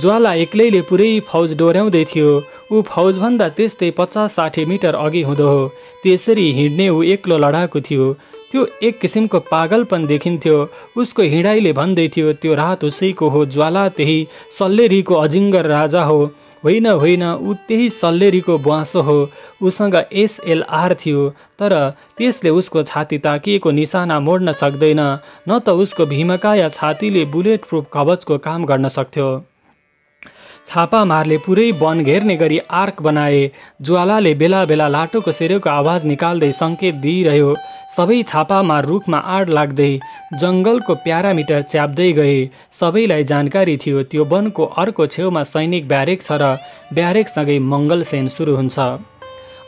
ज्वाला एक्लैले पुरै फौज डोर्याउँदै थियो। ऊ फौजभन्दा त्यस्तै 50-60 मिटर अघि हुँदो हो। त्यसरी हिँड्ने ऊ एक्लो लडाकु थियो। त्यो एक किसिमको पागलपन देखिन्थ्यो। उसको हिँडाइले भन्दै थियो, त्यो रात उसैको हो। ज्वाला त्यही सल्लेरीको अजिङ्गर राजा हो। होइन होइन, ऊ त्यही सल्लेरीको ब्वाँसो हो। उसँग SLR थियो, तर त्यसले उसको छाती ताकिएको निशाना मोड्न सक्दैन, न त उसको भीमकाया छातीले बुलेट प्रुफ कवचको काम गर्न सक्थ्यो। छापामारले पुरै वन घेर्ने गरी आर्क बनाए। ज्वालाले बेला बेला लाटोको सेरेको आवाज निकाल्दै सङ्केत दिइरह्यो। सबै छापामार रुखमा आड लाग्दै जङ्गलको प्यारामिटर च्याप्दै गए। सबैलाई जानकारी थियो त्यो वनको अर्को छेउमा सैनिक ब्यारेक छ र ब्यारेकसँगै मङ्गलसेन सुरु हुन्छ।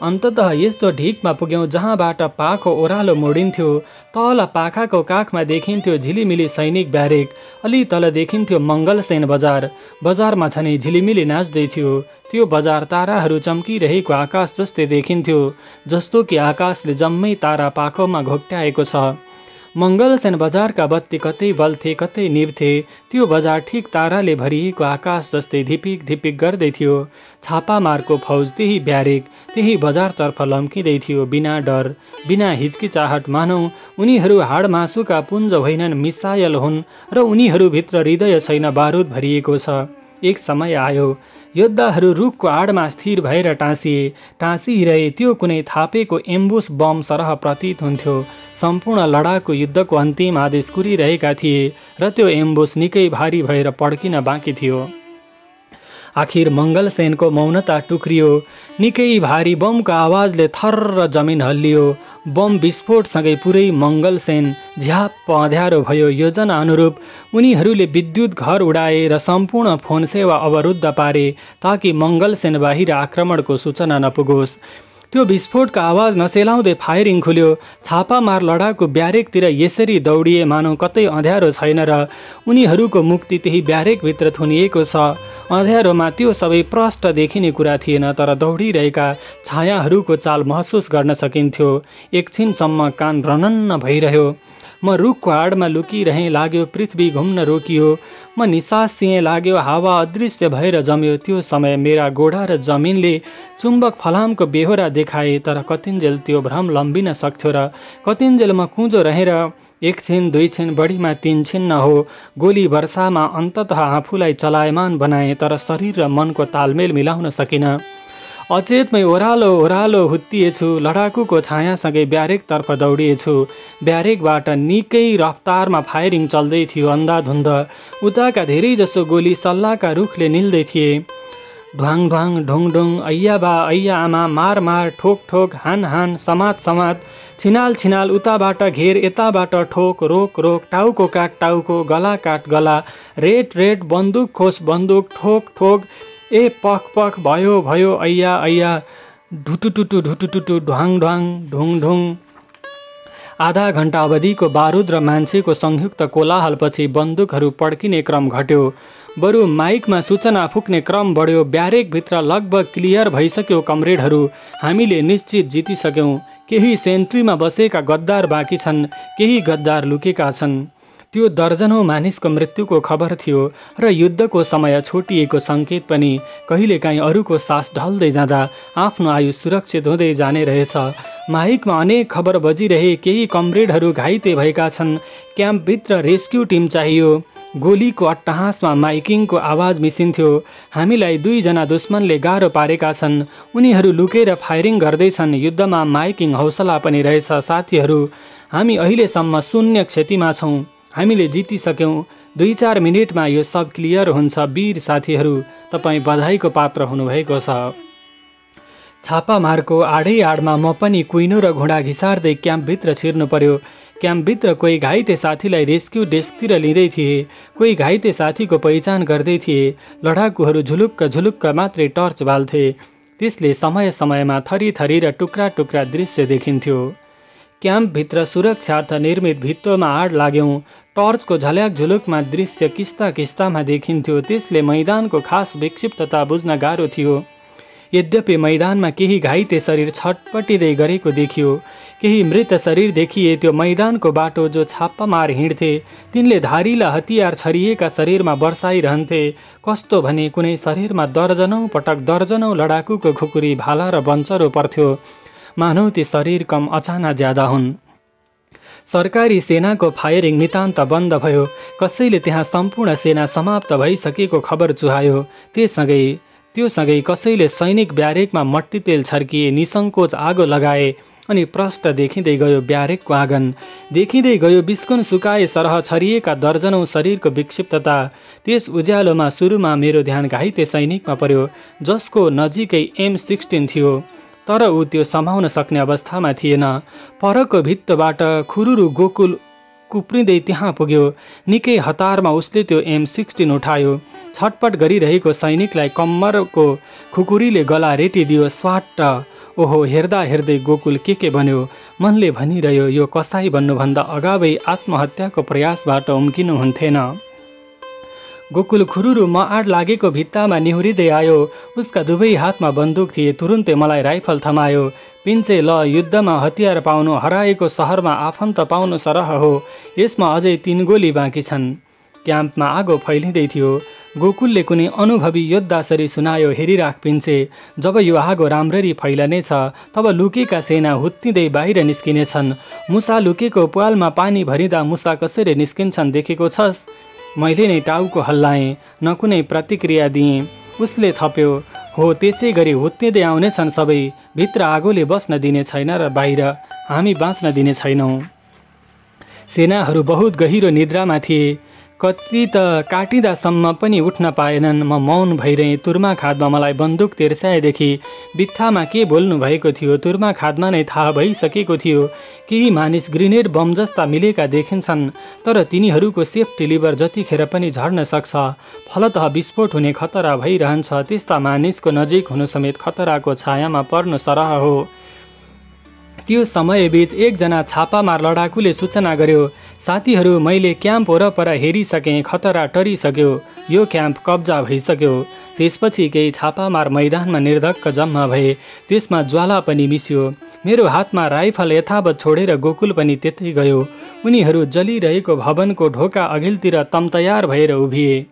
अन्ततः यस्तो ढिकमा पुग्यौँ जहाँबाट पाखो ओह्रालो मोडिन्थ्यो। तल पाखाको काखमा देखिन्थ्यो झिलिमिली सैनिक ब्यारेक। अलि तल देखिन्थ्यो मङ्गलसेन बजार। बजारमा झनै झिलिमिली नाच्दै थियो। त्यो बजार ताराहरू चम्किरहेको आकाश जस्तै देखिन्थ्यो, जस्तो कि आकाशले जम्मै तारा पाखोमा घोप्ट्याएको छ। मङ्गलसेन बजारका बत्ती कतै बल्थे कतै निभ्थे। त्यो बजार ठिक ताराले भरिएको आकाश जस्तै धिपिक धिपिक गर्दै थियो। छापामारको फौज त्यही ब्यारेक, त्यही बजारतर्फ लम्किँदै थियो, बिना डर, बिना हिचकिचाहट। मानौ उनीहरू हाड मासुका पुञ्ज होइनन्, मिसाइल हुन् र उनीहरूभित्र हृदय छैन, बारुद भरिएको छ। एक समय आयो, योद्धाहरू रुखको आडमा स्थिर भएर टाँसिरहे। त्यो कुनै थापेको एम्बुस बम सरह प्रतीत हुन्थ्यो। सम्पूर्ण लडाकु युद्धको अन्तिम आदेश कुरिरहेका थिए र त्यो एम्बुस निकै भारी भएर पड्किन बाँकी थियो। आखिर मङ्गलसेनको मौनता टुक्रियो। निकै भारी बमको आवाजले थर्र जमिन हल्लियो। बम विस्फोटसँगै पुरै मङ्गलसेन झ्याप्प अँध्यारो भयो। योजना अनुरूप उनीहरूले विद्युत घर उडाए र सम्पूर्ण फोन सेवा अवरुद्ध पारे, ताकि मङ्गलसेन बाहिर आक्रमणको सूचना नपुगोस्। त्यो विस्फोटको आवाज नसेलाउँदै फायरिङ खुल्यो। छापामार लडाकु ब्यारेकतिर यसरी दौडिए मानौ कतै अँध्यारो छैन र उनीहरूको मुक्ति त्यही ब्यारेकभित्र थुनिएको छ। अँध्यारोमा त्यो सबै प्रष्ट देखिने कुरा थिएन, तर दौडिरहेका छायाहरूको चाल महसुस गर्न सकिन्थ्यो। एकछिनसम्म कान रनन्न भइरह्यो। म रुखको आडमा लुकिरहेँ। लाग्यो पृथ्वी घुम्न रोकियो। म निसासिएँ। लाग्यो हावा अदृश्य भएर जम्यो। त्यो समय मेरा गोडा र जमिनले चुम्बक फलामको बेहोरा देखाए, तर कतिन्जेल त्यो भ्रम लम्बिन सक्थ्यो र कतिन्जेल म कुँजो रहेर एक छिन, दुई छिन, बढीमा 3 छिन्न हो। गोली वर्षामा अन्ततः आफूलाई चलायमान बनाए, तर शरीर र मनको तालमेल मिलाउन सकिन। अचेतमै ओह्रालो ओह्रालो हुत्तिएछु। लडाकुको छायासँगै ब्यारेकतर्फ दौडिएछु। ब्यारेकबाट निकै रफ्तारमा फायरिङ चल्दै थियो, अन्धाधुन्ध। उताका धेरैजसो गोली सल्लाहका रुखले निल्दै थिए। ढ्वाङ ढ्वाङ, ढुङ ढुङ, अय्या बा अय्या आमा, मार मार, ठोक ठोक, हान हान, समात समात, छिनाल छिनाल, उताबाट घेर, यताबाट ठोक, रोक रोक, टाउको काट टाउको, गला काट गला, रेट रेट, बन्दुक खोस बन्दुक, ठोक ठोक, ए पख पख, भयो भयो, अय्या अय्या, ढुटुटुटु ढुटुटुटु, ढ्वाङ ढ्वाङ, ढुङ ढुङ। आधा घण्टा अवधिको बारुद र मान्छेको संयुक्त कोलाहलपछि बन्दुकहरू पड्किने क्रम घट्यो। बरु माइकमा सूचना फुक्ने क्रम बढ्यो। ब्यारेकभित्र लगभग क्लियर भइसक्यो कमरेडहरू, हामीले निश्चित जितिसक्यौँ। केही सेन्ट्रीमा बसेका गद्दार बाँकी छन्, केही गद्दार लुकेका छन्। त्यो दर्जनौं मानिसको मृत्युको खबर थियो र युद्धको समय छोटिएको सङ्केत पनि। कहिलेकाहीँ अरूको सास ढल्दै जाँदा आफ्नो आयु सुरक्षित हुँदै जाने रहेछ। माइकमा अनेक खबर बजिरहे। केही कमरेडहरू घाइते भएका छन्, क्याम्पभित्र रेस्क्यु टिम चाहियो। गोलीको अट्टहासमा माइकिङको आवाज मिसिन्थ्यो। हामीलाई 2 जना दुश्मनले गाह्रो पारेका छन्। उनीहरू लुकेर फायरिङ गर्दैछन्। युद्धमा माइकिङ हौसला पनि रहेछ। साथीहरू, हामी अहिलेसम्म 0 क्षतिमा छौँ। हामीले जितिसक्यौँ। 2-4 मिनेटमा यो सब क्लियर हुन्छ। वीर साथीहरू, तपाईँ बधाईको पात्र हुनुभएको छ। छापामारको आडै आडमा म पनि कुइनो र घुँडा घिसार्दै क्याम्पभित्र छिर्नु पर्यो। क्याम्पभित्र कोही घाइते साथीलाई रेस्क्यु डेस्कतिर लिँदै थिए, कोही घाइते साथीको पहिचान गर्दै थिए। लडाकुहरू झुलुक्क झुलुक्क मात्रै टर्च बाल्थे। त्यसले समय समयमा थरी र टुक्रा टुक्रा दृश्य देखिन्थ्यो। क्याम्पभित्र सुरक्षार्थ निर्मित भित्तोमा आड लाग्यौँ। टर्चको झल्याक झुलुकमा दृश्य किस्ता किस्तामा देखिन्थ्यो। त्यसले मैदानको खास विक्षिप्तता बुझ्न गाह्रो थियो। यद्यपि मैदानमा केही घाइते शरीर छटपटिँदै गरेको देखियो, केही मृत शरीर देखिए। त्यो मैदानको बाटो जो छाप्पामार हिँड्थे तिनले धारिला हतियार छरिएका शरीरमा बर्साइरहन्थे। कस्तो भने कुनै शरीरमा दर्जनौँ पटक दर्जनौँ लडाकुको खुकुरी, भाला र बन्चरो पर्थ्यो। मानौ ती शरीर कम अचाना ज्यादा हुन्। सरकारी सेनाको फायरिङ नितान्त बन्द भयो। कसैले त्यहाँ सम्पूर्ण सेना समाप्त भइसकेको खबर चुहायो। त्योसँगै कसैले सैनिक ब्यारेकमा मट्टी तेल छर्किए, निसङ्कोच आगो लगाए अनि प्रष्ट देखिँदै गयो ब्यारेकको आँगन। देखिँदै गयो बिस्कुन सुकाए सरह छरिएका दर्जनौँ शरीरको विक्षिप्तता। त्यस उज्यालोमा सुरुमा मेरो ध्यान घाइते सैनिकमा पर्यो, जसको नजिकै M16 थियो। तर ऊ त्यो समाउन सक्ने अवस्थामा थिएन। परको भित्तबाट खुरुरु गोकुल कुप्रिँदै त्यहाँ पुग्यो। निकै हतारमा उसले त्यो M16 उठायो। छटपट गरिरहेको सैनिकलाई कम्मरको खुकुरीले गला रेटिदियो। स्वाट्ट! ओहो, हेर्दा हेर्दै गोकुल के भन्यो। मनले भनिरह्यो, यो कसाई बन्नुभन्दा अगावै आत्महत्याको प्रयासबाट उम्किनुहुन्थेन। गोकुल खुरुरु म आड लागेको भित्तामा निहुरिँदै आयो। उसका दुवै हातमा बन्दुक थिए। तुरुन्तै मलाई राइफल थमायो। पिन्छे, ल, युद्धमा हतियार पाउनु हराएको सहरमा आफन्त पाउनु सरह हो। यसमा अझै 3 गोली बाँकी छन्। क्याम्पमा आगो फैलिँदै थियो। गोकुलले कुनै अनुभवी योद्धासरी सुनायो, हेरिराख पिन्छे, जब यो आगो राम्ररी फैलनेछ तब लुकेका सेना हुत्तिँदै बाहिर निस्किनेछन्। मुसा लुकेको प्वालमा पानी भरिँदा मुसा कसरी निस्किन्छन् देखेको छस्? मैले नै टाउको हल्लाएँ, न कुनै प्रतिक्रिया दिएँ। उसले थप्यो, हो, त्यसै गरी हुत्तिँदै आउनेछन् सबै। भित्र आगोले बस्न दिने छैन र बाहिर हामी बाँच्न दिने छैनौँ। सेनाहरू बहुत गहिरो निद्रामा थिए। कति त काटिँदासम्म पनि उठ्न पाएनन्। म मौन भइरहेँ। तुर्मा खादमा मलाई बन्दुक तेर्स्याएदेखि बित्थामा के बोल्नु भएको थियो तुर्मा खादमा नै थाहा भइसकेको थियो। केही मानिस ग्रेनेड बम जस्ता मिलेका देखिन्छन्, तर तिनीहरूको सेफ्टी लिभर जतिखेर पनि झर्न सक्छ। फलतः विस्फोट हुने खतरा भइरहन्छ। त्यस्ता मानिसको नजिक हुनु समेत खतराको छायामा पर्नु सरह हो। त्यो समयबीच एकजना छापामार लडाकुले सूचना गर्यो, साथीहरू, मैले क्याम्प वरपर हेरिसकेँ। खतरा टरिसक्यो। यो क्याम्प कब्जा भइसक्यो। त्यसपछि केही छापामार मैदानमा निर्धक्क जम्मा भए। त्यसमा ज्वाला पनि मिसियो। मेरो हातमा राइफल यथावत छोडेर गोकुल पनि त्यतै गयो। उनीहरू जलिरहेको भवनको ढोका अघिल्तिर तमतयार भएर उभिए।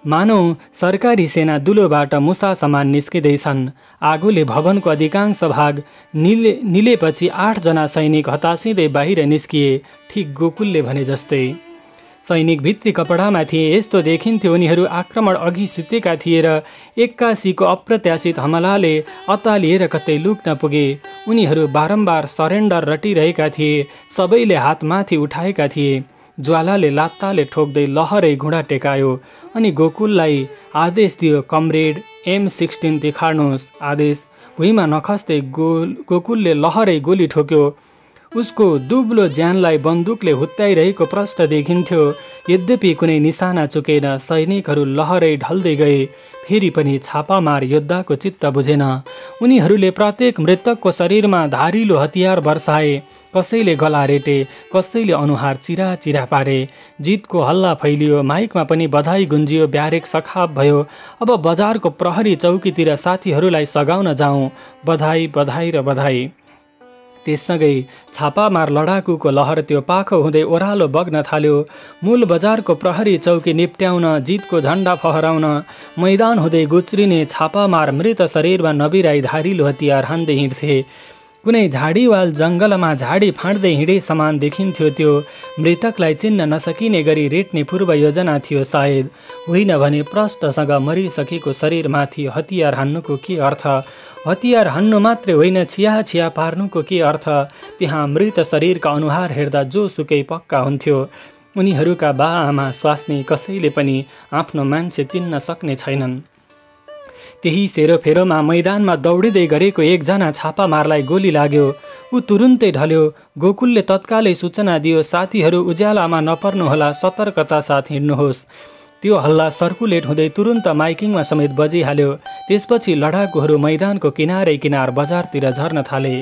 मानौ सरकारी सेना दुलोबाट मुसा समान निस्किँदैछन्। आगोले भवनको अधिकांश भाग निलेपछि 8 जना सैनिक हतासिँदै बाहिर निस्किए, ठिक गोकुलले भने जस्तै। सैनिक भित्री कपडामा थिए। यस्तो देखिन्थ्यो उनीहरू आक्रमण अघि सुतेका थिए र एक्कासीको अप्रत्याशित हमलाले अत्तालिएर कतै लुक्न पुगे। उनीहरू बारम्बार सरेन्डर रटिरहेका थिए। सबैले हात माथि उठाएका थिए। ज्वालाले लात्ताले ठोक्दै लहरै घुँडा टेकायो अनि गोकुललाई आदेश दियो, कमरेड, M16 देखाड्नुहोस्। आदेश भुइँमा नखस्दै गोकुलले लहरै गोली ठोक्यो। उसको दुब्लो ज्यानलाई बन्दुकले हुत्याइरहेको प्रष्ट देखिन्थ्यो। यद्यपि कुनै निशाना चुकेन। सैनिकहरू लहरै ढल्दै गए। फेरि पनि छापामार योद्धाको चित्त बुझेन। उनीहरूले प्रत्येक मृतकको शरीरमा धारिलो हतियार बर्साए। कसैले गला रेटे, कसैले अनुहार चिरा चिरा पारे। जितको हल्ला फैलियो। माइकमा पनि बधाई गुन्जियो। ब्यारेक सखाप भयो। अब बजारको प्रहरी चौकीतिर साथीहरूलाई सघाउन जाउँ। बधाई, बधाई र बधाई। त्यससँगै छापामार लडाकुको लहर त्यो पाखो हुँदै ओह्रालो बग्न थाल्यो। मूल बजारको प्रहरी चौकी निप्ट्याउन, जितको झण्डा फहराउन मैदान हुँदै गुच्रिने छापामार मृत शरीरमा नबिराई धारिलो हतियार हान्दै हिँड्थे। कुनै झाडीवाल जङ्गलमा झाडी फाँड्दै हिँडे समान देखिन्थ्यो। त्यो मृतकलाई चिन्न नसकिने गरी रेट्ने पूर्व योजना थियो सायद। होइन भने प्रष्टसँग मरिसकेको शरीरमाथि हतियार हान्नुको के अर्थ? हतियार हान्नु मात्रै होइन, छिया छिया पार्नुको के अर्थ? त्यहाँ मृत शरीरका अनुहार हेर्दा जोसुकै पक्का हुन्थ्यो। उनीहरूका बाआमा स्वास्नी कसैले पनि आफ्नो मान्छे चिन्न सक्ने छैनन्। त्यही सेरोफेरोमा मैदानमा दौडिँदै गरेको एकजना छापामारलाई गोली लाग्यो। ऊ तुरुन्तै ढल्यो। गोकुलले तत्कालै सूचना दियो, साथीहरू उज्यालामा नपर्नुहोला, सतर्कता साथ हिँड्नुहोस्। त्यो हल्ला सर्कुलेट हुँदै तुरुन्त माइकिङमा समेत बजिहाल्यो। त्यसपछि लडाकुहरू मैदानको किनारै किनार बजारतिर झर्न थाले।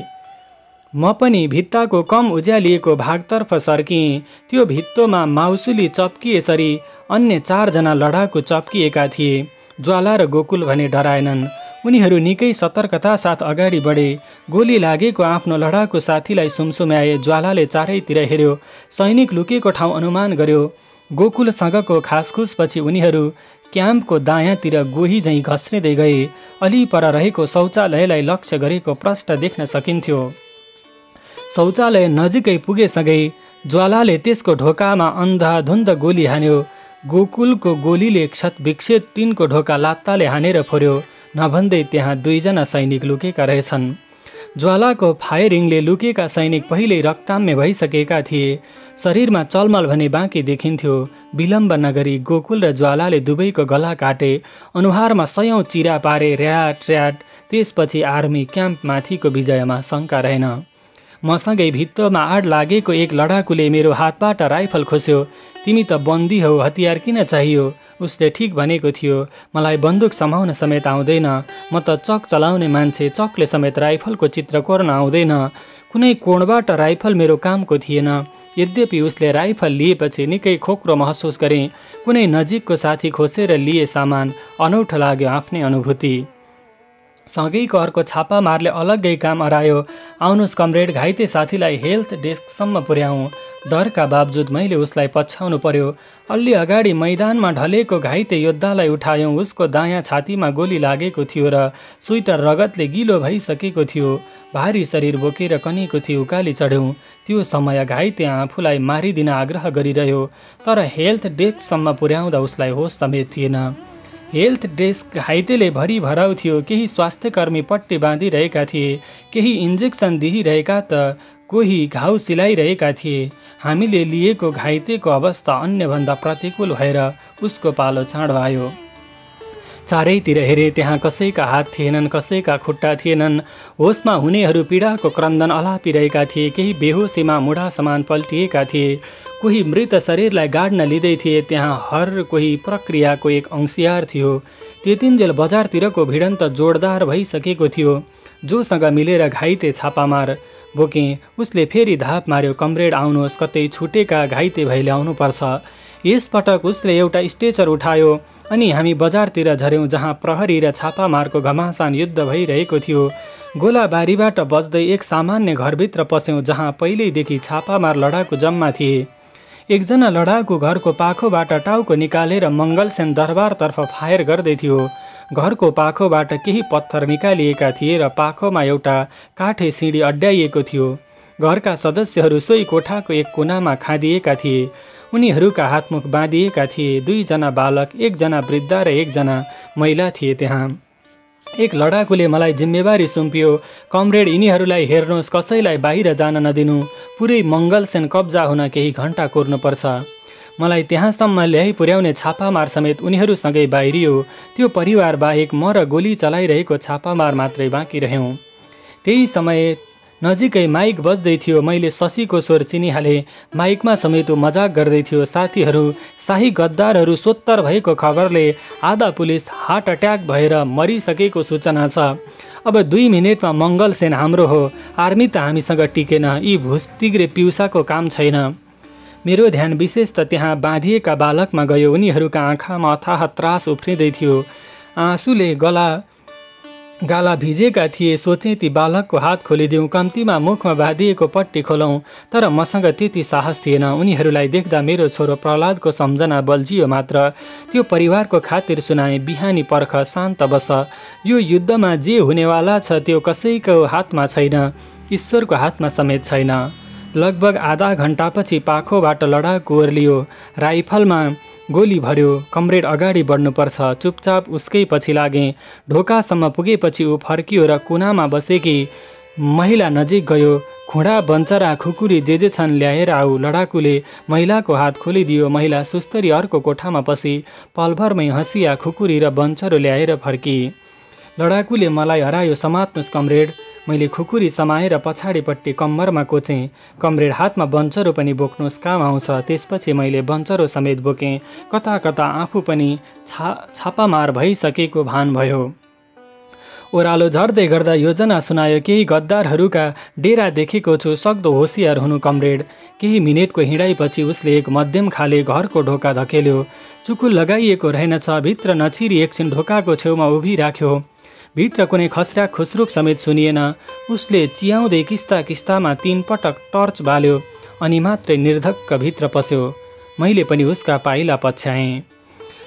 म पनि भित्ताको कम उज्यालिएको भागतर्फ सर्किएँ। त्यो भित्तोमा माउसुली चप्किएसरी अन्य 4 जना लडाकु चप्किएका थिए। ज्वाला र गोकुल भने डराएनन्। उनीहरू निकै सतर्कता साथ अगाडि बढे। गोली लागेको आफ्नो लडाकु साथीलाई सुमसुम्याए। ज्वालाले चारैतिर हेर्यो, सैनिक लुकेको ठाउँ अनुमान गर्यो। गोकुलसँगको खासखुसपछि उनीहरू क्याम्पको दायाँतिर गोही झैँ घस्रिँदै गए। अलि पर रहेको शौचालयलाई लक्ष्य गरेको प्रष्ट देख्न सकिन्थ्यो। शौचालय नजिकै पुगेसँगै ज्वालाले त्यसको ढोकामा अन्धाधुन्द गोली हान्यो। गोकुलको गोलीले क्षतविक्षत टिनको ढोका लात्ताले हानेर फोर्यो। नभन्दै त्यहाँ 2 जना सैनिक लुकेका रहेछन्। ज्वालाको फायरिङले लुकेका सैनिक पहिल्यै रक्ताम्य भइसकेका थिए। शरीरमा चलमल भने बाँकी देखिन्थ्यो। विलम्ब नगरी गोकुल र ज्वालाले दुवैको गला काटे। अनुहारमा 100औं चिरा पारे। र्याट र्याट। त्यसपछि आर्मी क्याम्पमाथिको विजयमा शङ्का रहेन। मसँगै भित्तोमा आड लागेको एक लडाकुले मेरो हातबाट राइफल खोस्यो। तिमी त बन्दी हौ, हतियार किन चाहियो? उसले ठिक भनेको थियो। मलाई बन्दुक समाउन समेत आउँदैन। म त चक चलाउने मान्छे। चकले समेत राइफलको चित्र कोर्न आउँदैन। कुनै कोणबाट राइफल मेरो कामको थिएन। यद्यपि उसले राइफल लिएपछि निकै खोक्रो महसुस गरेँ। कुनै नजिकको साथी खोसेर लिए सामान। अनौठो लाग्यो आफ्नै अनुभूति। सँगैको अर्को छापामारले अलग्गै काम अरायो। आउनुहोस् कमरेड, घाइते साथीलाई हेल्थ डेस्कसम्म पुर्याउँ। डरका बावजुद मैले उसलाई पछ्याउनु पर्यो। अलि अगाडि मैदानमा ढलेको घाइते योद्धालाई उठायौँ। उसको दायाँ छातीमा गोली लागेको थियो र स्वेटर रगतले गिलो भइसकेको थियो। भारी शरीर बोकेर कनीको थियो उकाली चढ्यौँ। त्यो समय घाइते आफूलाई मारिदिन आग्रह गरिरह्यो, तर हेल्थ डेस्कसम्म पुर्याउँदा उसलाई होस समेत थिएन। हेल्थ डेस्क घाइतेले भरि भराउ थियो। केही स्वास्थ्यकर्मी पट्टी बाँधिरहेका थिए, केही इन्जेक्सन दिइरहेका त कोही घाउ सिलाइरहेका थिए। हामीले लिएको घाइतेको अवस्था अन्यभन्दा प्रतिकूल भएर उसको पालो चाँडो आयो। चारैतिर हेरे, त्यहाँ कसैका हात थिएनन्, कसैका खुट्टा थिएनन्। होसमा हुनेहरू पीडाको क्रन्दन अलापिरहेका थिए। केही बेहोसीमा मुढा समान पल्टिएका थिए। कोही मृत शरीरलाई गाड्न लिँदै थिए। त्यहाँ हर कोही प्रक्रियाको एक अंशियार थियो। त्यतिन्जेल बजारतिरको भिडन्त जोडदार भइसकेको थियो। जोसँग मिलेर घाइते छापामार बोकेँ, उसले फेरि धाप मार्यो। कमरेड आउनुहोस्, कतै छुटेका घाइते भई ल्याउनुपर्छ। यसपटक उसले एउटा स्ट्रेचर उठायो अनि हामी बजारतिर झर्यौँ, जहाँ प्रहरी र छापामारको घमासान युद्ध भइरहेको थियो। गोलाबारीबाट बच्दै एक सामान्य घरभित्र पस्यौँ, जहाँ पहिल्यैदेखि छापामार लडाकु जम्मा थिए। एकजना लडाकु घरको पाखोबाट टाउको निकालेर मङ्गलसेन दरबारतर्फ फायर गर्दै थियो। घरको पाखोबाट केही पत्थर निकालिएका थिए र पाखोमा एउटा काठे सिँढी अड्याइएको थियो। घरका सदस्यहरू सोही कोठाको एक कुनामा खादिएका थिए। उनीहरूका हातमुख बाँधिएका थिए। 2 जना बालक, 1 जना वृद्ध र 1 जना महिला थिए। त्यहाँ एक लडाकुले मलाई जिम्मेवारी सुम्पियो। कमरेड, यिनीहरूलाई हेर्नुहोस्, कसैलाई बाहिर जान नदिनु। पुरै मङ्गलसेन कब्जा हुन केही घण्टा कुर्नुपर्छ। मलाई त्यहाँसम्म ल्याइ पुर्याउने छापामार समेत उनीहरूसँगै बाहिरियो। त्यो परिवार बाहेक म र गोली चलाइरहेको छापामार मात्रै बाँकी रह्यौँ। त्यही समय नजिकै माइक बज्दै थियो। मैले शशीको स्वर चिनिहालेँ। माइकमा समेत मजाक गर्दै थियो। साथीहरू, शाही गद्दारहरू सोत्तर भएको खबरले आधा पुलिस हार्ट अट्याक भएर मरिसकेको सूचना छ। अब 2 मिनेटमा मङ्गलसेन हाम्रो हो। आर्मी त हामीसँग टिकेन। यी भुस्तिग्रे पिउसाको काम छैन। मेरो ध्यान विशेष त त्यहाँ बाँधिएका बालकमा गयो। उनीहरूका आँखामा अथाह त्रास उफ्रिँदै थियो। आँसुले गाला भिजेका थिए। सोचेँ ती बालकको हात खोलिदिउँ, कम्तीमा मुखमा बाँधिएको पट्टी खोलौँ, तर मसँग त्यति साहस थिएन। उनीहरूलाई देख्दा मेरो छोरो प्रहलादको सम्झना बल्झियो मात्र। त्यो परिवारको खातिर सुनाएँ, बिहानी पर्ख, शान्त बस। यो युद्धमा जे हुनेवाला छ त्यो कसैको हातमा छैन, ईश्वरको हातमा समेत छैन। लगभग आधा घण्टापछि पाखोबाट लडाकु ओर्लियो। राइफलमा गोली भर्यो। कमरेड, अगाडि बढ्नुपर्छ। चुपचाप उसकै पछि लागेँ। ढोकासम्म पुगेपछि ऊ फर्कियो र कुनामा बसेकी महिला नजिक गयो। खुँडा, बन्चरा, खुकुरी जे छन् ल्याएर आऊ। लडाकुले महिलाको हात खोलिदियो। महिला सुस्तरी अर्को कोठामा पसी पलभरमै हँसिया, खुकुरी र बन्चरो ल्याएर फर्की। लडाकुले मलाई हरायो समात्नुस् कमरेड। मैले खुकुरी समाएर पछाडिपट्टि कम्मरमा कोचेँ। कमरेड हातमा बन्चरो पनि बोक्नुहोस्, काम आउँछ। त्यसपछि मैले बन्चरो समेत बोकेँ। कता कता आफू पनि छापामार भइसकेको भान भयो। ओह्रालो झर्दै गर्दा योजना सुनायो, केही गद्दारहरूका डेरा देखेको छु, सक्दो होसियार हुनु कमरेड। केही मिनेटको हिँडाइपछि उसले एक मध्यम खाले घरको ढोका धकेल्यो। चुकुल लगाइएको रहेनछ। भित्र नछिरी एकछिन ढोकाको छेउमा उभिराख्यो। भित्र कुनै खस्राक खुस्रुक समेत सुनिएन। उसले चियाउँदै किस्ता किस्तामा 3 पटक टर्च बाल्यो अनि मात्रै निर्धक्क भित्र पस्यो। मैले पनि उसका पाइला पछ्याएँ।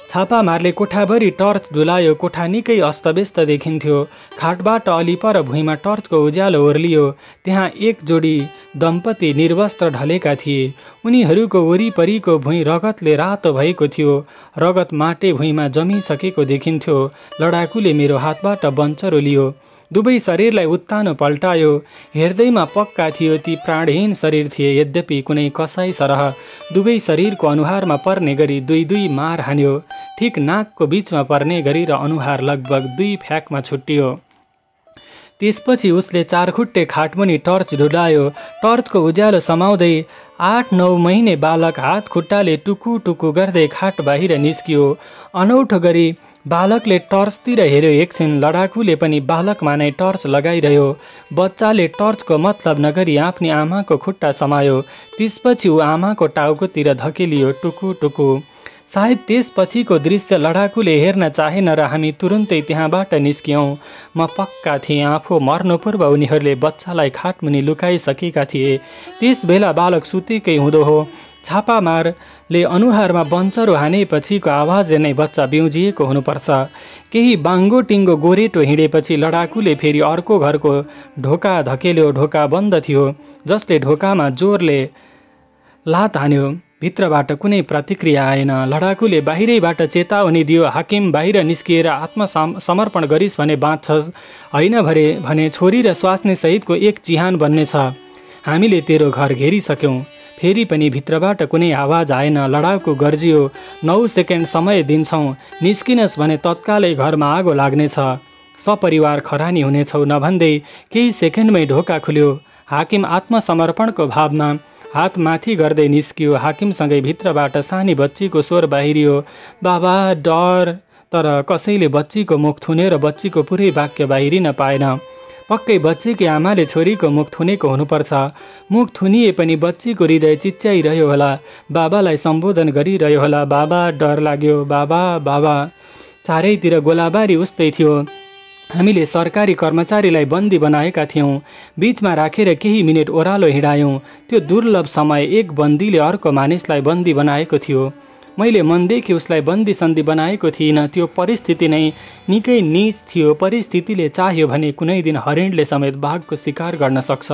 छापामारले कोठाभरि टर्च डुलायो। कोठा निकै अस्तव्यस्त देखिन्थ्यो। खाटबाट अलि पर भुइँमा टर्चको उज्यालो ओर्लियो। त्यहाँ एक जोडी दम्पति निर्वस्त्र ढलेका थिए। उनीहरूको वरिपरिको भुइँ रगतले रातो भएको थियो। रगत माटे भुइँमा जमिसकेको देखिन्थ्यो। लडाकुले मेरो हातबाट बन्चरो लियो। दुवै शरीरलाई उत्तानो पल्टायो। हेर्दैमा पक्का थियो ती प्राणहीन शरीर थिए। यद्यपि कुनै कसाई सरह दुवै शरीरको अनुहारमा पर्ने गरी दुई मार हान्यो। ठिक नाकको बीचमा पर्ने गरी र अनुहार लगभग 2 फ्याकमा छुट्टियो। त्यसपछि उसले 4 खुट्टे खाटमुनि टर्च डुलायो। टर्चको उज्यालो समाउँदै 8-9 महिने बालक हात खुट्टाले टुकु टुकु गर्दै खाट बाहिर निस्कियो। अनौठो गरी बालकले टर्चतिर हेर्यो। एकछिन लडाकुले पनि बालकमा नै टर्च लगाइरह्यो। बच्चाले टर्चको मतलब नगरी आफ्नी आमाको खुट्टा समायो। त्यसपछि ऊ आमाको टाउकोतिर धकेलियो, टुकु टुकु। सायद त्यसपछिको दृश्य लडाकुले हेर्न चाहेन र हामी तुरुन्तै त्यहाँबाट निस्क्यौँ। म पक्का थिएँ आफू मर्नु पूर्व उनीहरूले बच्चालाई खाटमुनि लुकाइसकेका थिए। त्यस बेला बालक सुतेकै हुँदो हो। छापामारले अनुहारमा बन्चरो हानेपछिको आवाजले नै बच्चा बिउजिएको हुनुपर्छ। केही बाङ्गो टिङ्गो गोरेटो हिँडेपछि लडाकुले फेरि अर्को घरको ढोका धकेल्यो। ढोका बन्द थियो, जसले ढोकामा जोरले लात हान्यो। भित्रबाट कुनै प्रतिक्रिया आएन। लडाकुले बाहिरैबाट चेतावनी दियो, हाकिम बाहिर निस्किएर आत्मसमर्पण गरिस् भने बाँच्छस्, होइन भने छोरी र स्वास्नी सहितको एक चिहान बन्नेछ। हामीले तेरो घर घेरिसक्यौँ। फेरि पनि भित्रबाट कुनै आवाज आएन। लडाकु गर्जियो, 9 सेकेन्ड समय दिन्छौँ, निस्किनस् भने तत्कालै घरमा आगो लाग्नेछ, सपरिवार खरानी हुनेछौ। नभन्दै केही सेकेन्डमै ढोका खुल्यो। हाकिम आत्मसमर्पणको भावमा हात माथि गर्दै निस्कियो। हाकिमसँगै भित्रबाट सानी बच्चीको स्वर बाहिरियो, बाबा डर। तर कसैले बच्चीको मुख थुनेर बच्चीको पुरै वाक्य बाहिरिन पाएन। पक्कै बच्चीकी आमाले छोरीको मुख थुनेको हुनुपर्छ। मुख थुनिए पनि बच्चीको हृदय चिच्याइरह्यो होला, बाबालाई सम्बोधन गरिरह्यो होला, बाबा डर लाग्यो, बाबा बाबा। चारैतिर गोलाबारी उस्तै थियो। हामीले सरकारी कर्मचारीलाई बन्दी बनाएका थियौँ। बीचमा राखेर केही मिनेट ओह्रालो हिँडायौँ। त्यो दुर्लभ समय एक बन्दीले अर्को मानिसलाई बन्दी बनाएको थियो। मैले मनदेखि उसलाई बन्दी सन्दी बनाएको थिइनँ। त्यो परिस्थिति नै निकै नीच थियो। परिस्थितिले चाह्यो भने कुनै दिन हरिणले समेत बाघको शिकार गर्न सक्छ।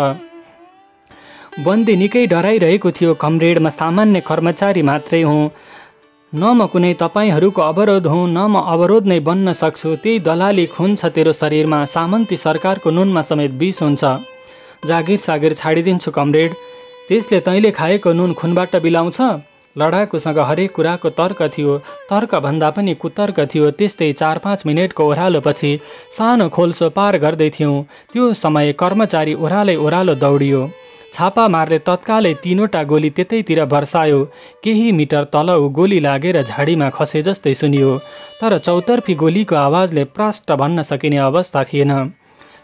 बन्दी निकै डराइरहेको थियो। कमरेड, म सामान्य कर्मचारी मात्रै हुँ। न म कुनै तपाईँहरूको अवरोध हुँ, न म अवरोध नै बन्न सक्छु। त्यही दलाली खुन छ तेरो शरीरमा। सामन्ती सरकारको नुनमा समेत विष हुन्छ। जागिर सागिर छाडिदिन्छु कमरेड। त्यसले तैँले खाएको नुन खुनबाट बिलाउँछ? लडाकुसँग हरेक कुराको तर्क थियो। तर्कभन्दा पनि कुतर्क थियो। त्यस्तै 4-5 मिनेटको ओह्रालोपछि सानो खोल्सो पार गर्दै थियौँ। त्यो समय कर्मचारी ओह्रालो दौडियो। छापामारले तत्कालै 3वटा गोली त्यतैतिर बर्सायो। केही मिटर तल ऊ गोली लागेर झाडीमा खसे जस्तै सुनियो। तर चौतर्फी गोलीको आवाजले प्रष्ट भन्न सकिने अवस्था थिएन।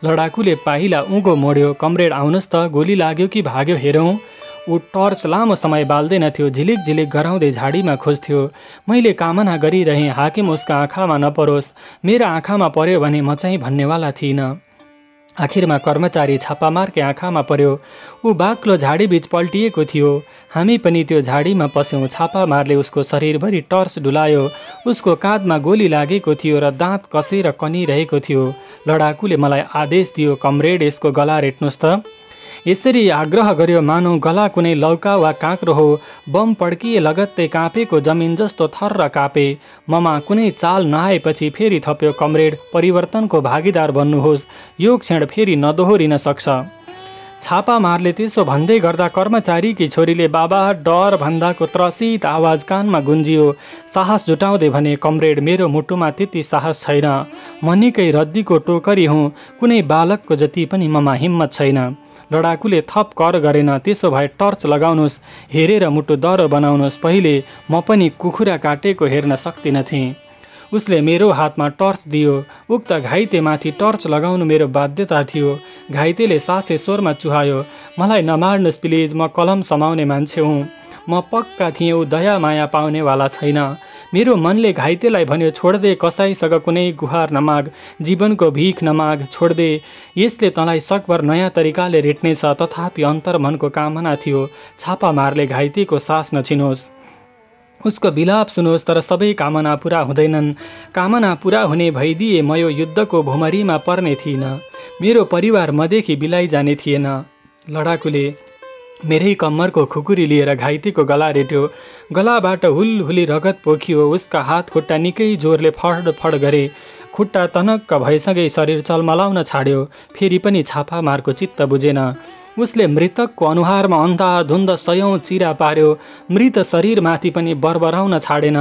लडाकुले पाइला उँगो मोड्यो। कमरेड आउनुहोस् त, गोली लाग्यो कि भाग्यो हेरौँ। ऊ टर्च लामो समय बाल्दैनथ्यो। झिलिक झिलिक गराउँदै झाडीमा खोज्थ्यो। मैले कामना गरिरहेँ हाकिम उसका आँखामा नपरोस्। मेरा आँखामा पर्यो भने म चाहिँ भन्नेवाला थिइनँ। आखिरमा कर्मचारी छापामारकै आँखामा पर्यो। ऊ बाक्लो झाडीबीच पल्टिएको थियो। हामी पनि त्यो झाडीमा पस्यौँ। छापामारले उसको शरीरभरि टर्च डुलायो। उसको काँधमा गोली लागेको थियो र दाँत कसेर कनिरहेको थियो। लडाकुले मलाई आदेश दियो, कमरेड यसको गला रेट्नुहोस् त। यसरी आग्रह गर्यो मानौ गला कुनै लौका वा काँक्रो हो। बम पड्किए लगत्तै काँपेको जमिन जस्तो थर्र काँपे। ममा कुनै चाल नआएपछि फेरि थप्यो, कमरेड परिवर्तनको भागीदार बन्नुहोस्। यो क्षण फेरि नदोहोरिन सक्छ। छापामारले त्यसो भन्दै गर्दा कर्मचारीकी छोरीले बाबा डर भन्दाको त्रसित आवाज कानमा गुन्जियो। साहस जुटाउँदै भने, कमरेड, मेरो मुटुमा त्यति साहस छैन। म निकै रद्दीको टोकरी हुँ, कुनै बालकको जति पनि ममा हिम्मत छैन। लडाकुले थप कर गरेन। त्यसो भए टर्च लगाउनुहोस्, हेरेर मुटु दह्रो बनाउनुहोस्। पहिले म पनि कुखुरा काटेको हेर्न सक्दिनथेँ। उसले मेरो हातमा टर्च दियो। उक्त घाइतेमाथि टर्च लगाउनु मेरो बाध्यता थियो। घाइतेले सासे स्वरमा चुहायो, मलाई नमार्नुहोस् प्लिज, म कलम समाउने मान्छे हुँ। म पक्का थिएँ ऊ दया माया पाउनेवाला छैन। मेरो मनले घाइतेलाई भन्यो, छोड्दे, कसैसँग कुनै गुहार नमाग, जीवनको भिख नमाग, छोड्दे। यसले तँलाई सकभर नयाँ तरिकाले रेट्नेछ। तथापि अन्तर्मनको कामना थियो, छापामारले घाइतेको सास नछिनोस्, उसको विलाप सुनोस्। तर सबै कामना पुरा हुँदैनन्। कामना पुरा हुने भइदिए म यो युद्धको भुमरीमा पर्ने थिइनँ। मेरो परिवार मदेखि बिलाइ जाने थिएन। लडाकुले मेरै कम्मरको खुकुरी लिएर घाइतेको गला रेट्यो। गलाबाट हुलहुली रगत पोखियो। उसका हात खुट्टा निकै जोरले फडफड गरे। खुट्टा तनक्क भएसँगै शरीर चलमलाउन छाड्यो। फेरि पनि छापामारको चित्त बुझेन। उसले मृतकको अनुहारमा अन्धाधुन्ध सयौं चिरा पार्यो। मृत शरीरमाथि पनि बरबराउन छाडेन।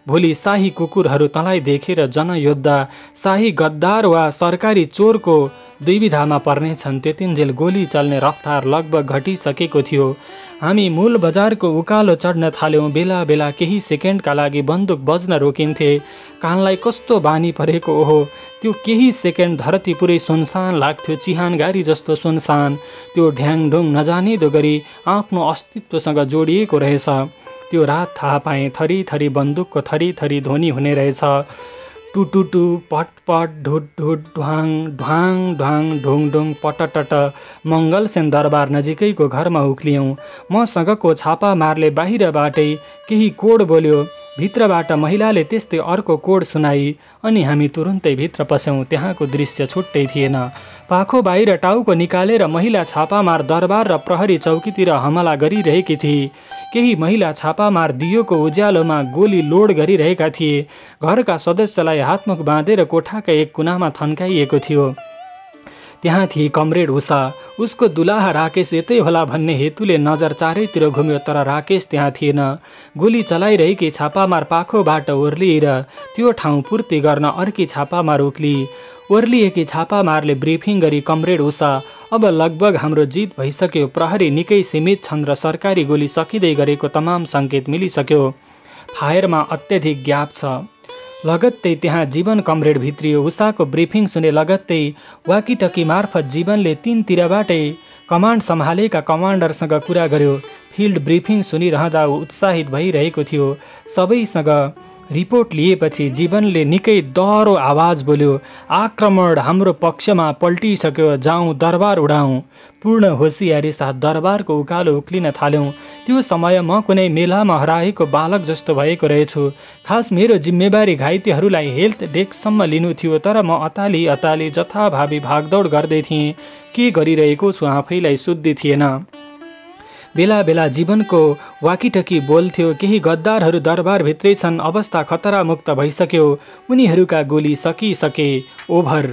भोलि शाही कुकुरहरू तँलाई देखेर जनयोद्धा, शाही गद्दार वा सरकारी चोरको दुविधामा पर्नेछन्। त्यतिन्जेल गोली चल्ने रफ्तार लगभग घटिसकेको थियो। हामी मूल बजारको उकालो चढ्न थाल्यौँ। बेला बेला केही सेकेन्डका लागि बन्दुक बज्न रोकिन्थे। कानलाई कस्तो बानी परेको ओहो! त्यो केही सेकेन्ड धरती पुरै सुनसान लाग्थ्यो, चिहानगारी जस्तो सुनसान। त्यो ढ्याङढुङ नजानिदो गरी आफ्नो अस्तित्वसँग जोडिएको रहेछ। त्यो रात थाहा पाएँ, थरी बन्दुकको थरी ध्वनि हुने रहेछ। टुटुटु, पटपट, ढुट ढुट, ढ्वाङ ढ्वाङ ढ्वाङ, ढुङ ढुङ, पटटट। मङ्गलसेन दरबार नजिकैको घरमा उक्लियौँ। मसँगको छापामारले बाहिरबाटै केही कोड बोल्यो। भित्रबाट महिलाले त्यस्तै अर्को कोड सुनाई। अनि हामी तुरुन्तै भित्र पस्यौँ। त्यहाँको दृश्य छुट्टै थिएन। पाखो बाहिर टाउको निकालेर महिला छापामार दरबार र प्रहरी चौकीतिर हमला गरिरहेकी थिए। केही महिला छापामार दियोको उज्यालोमा गोली लोड गरिरहेका थिए। घरका सदस्यलाई हातमुख बाँधेर कोठाका एक कुनामा थन्काइएको थियो। त्यहाँ थिए कमरेड उषा। उसको दुलाहा राकेश यतै होला भन्ने हेतुले नजर चारैतिर घुम्यो, तर राकेश त्यहाँ थिएन। गोली चलाइरहेकी छापामार पाखोबाट ओर्लिएर त्यो ठाउँ पूर्ति गर्न अर्की छापामार उक्ली। ओर्लिएकी छापामारले ब्रिफिङ गरी, कमरेड उषा, अब लगभग हाम्रो जित भइसक्यो। प्रहरी निकै सीमित छन् र सरकारी गोली सकिँदै गरेको तमाम सङ्केत मिलिसक्यो। फायरमा अत्यधिक ग्याप छ। लगत्तै त्यहाँ जीवन कमरेड भित्रियो। उषाको ब्रिफिङ सुने लगत्तै वाकिटकी मार्फत जीवनले तीनतिरबाटै कमान्ड सम्हालेका कमान्डरसँग कुरा गर्यो। फिल्ड ब्रिफिङ सुनिरहँदा ऊ उत्साहित भइरहेको थियो। सबैसँग रिपोर्ट लिएपछि जीवनले निकै दह्रो आवाज बोल्यो, आक्रमण हाम्रो पक्षमा पल्टिसक्यो, जाउँ दरबार उडाउँ। पूर्ण होसियारी साथ दरबारको उकालो उक्लिन थाल्यौँ। त्यो समय म कुनै मेलामा हराएको बालक जस्तो भएको रहेछु। खास मेरो जिम्मेवारी घाइतेहरूलाई हेल्थ डेस्कसम्म लिनु थियो, तर म अताली जथाभावी भागदौड गर्दै थिएँ। के गरिरहेको छु आफैलाई शुद्धि थिएन। बेला बेला जीवनको वाकिटकी बोल्थ्यो, केही गद्दारहरू दरबारभित्रै छन्, अवस्था खतरामुक्त भइसक्यो, उनीहरूका गोली सकिसके, ओभर।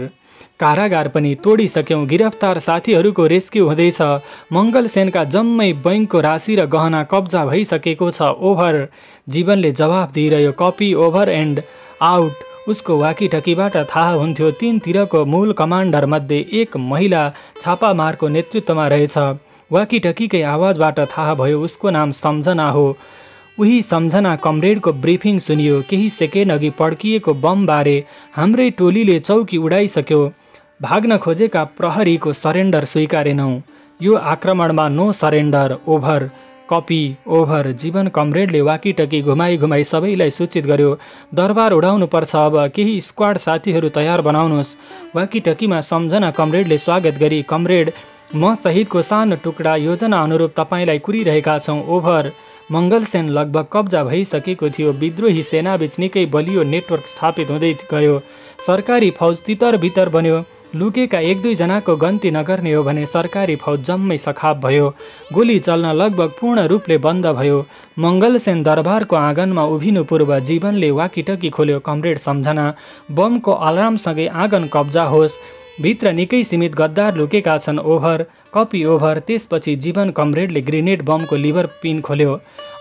कारागार पनि तोडिसक्यौँ, गिरफ्तार साथीहरूको रेस्क्यु हुँदैछ, मङ्गलसेनका जम्मै बैङ्कको राशि र गहना कब्जा भइसकेको छ, ओभर। जीवनले जवाफ दिइरह्यो, कपी, ओभर एन्ड आउट। उसको वाकिटकीबाट थाहा हुन्थ्यो तीनतिरको मूल कमान्डर मध्ये एक महिला छापामारको नेतृत्वमा रहेछ। वाकिटकीकै आवाजबाट थाहा भयो उसको नाम सम्झना हो। उही सम्झना कमरेडको ब्रिफिङ सुनियो। केही सेकेन्ड अघि पड्किएको बमबारे हाम्रै टोलीले चौकी उडाइसक्यो। भाग्न खोजेका प्रहरीको सरेन्डर स्वीकारेनौँ। यो आक्रमणमा no surrender, over. Copy, over. Jeevan कमरेडले वाकिटकी घुमाई सबैलाई सूचित गर्यो। दरबार उडाउनुपर्छ अब, केही स्क्वाड साथीहरू तयार बनाउनुहोस्। वाकिटकीमा सम्झना कमरेडले स्वागत गरी, कमरेड, म सहितको सानो टुक्रा योजना अनुरूप तपाईँलाई कुरिरहेका छौँ, ओभर। मङ्गलसेन लगभग कब्जा भइसकेको थियो। विद्रोही सेनाबीच निकै बलियो नेटवर्क स्थापित हुँदै गयो। सरकारी फौज तितर बन्यो। लुकेका एक दुई जनाको गन्ती नगर्ने हो भने सरकारी फौज जम्मै सखाप भयो। गोली चल्न लगभग पूर्ण रूपले बन्द भयो। मङ्गलसेन दरबारको आँगनमा उभिनु पूर्व जीवनले वाकिटकी खोल्यो, कमरेड सम्झना, बमको अलार्मसँगै आँगन कब्जा होस्। भित्र निकै सीमित गद्दार लुकेका छन्। Over copy over. त्यसपछि जीवन कमरेडले ग्रेनेड बमको लिभर पिन खोल्यो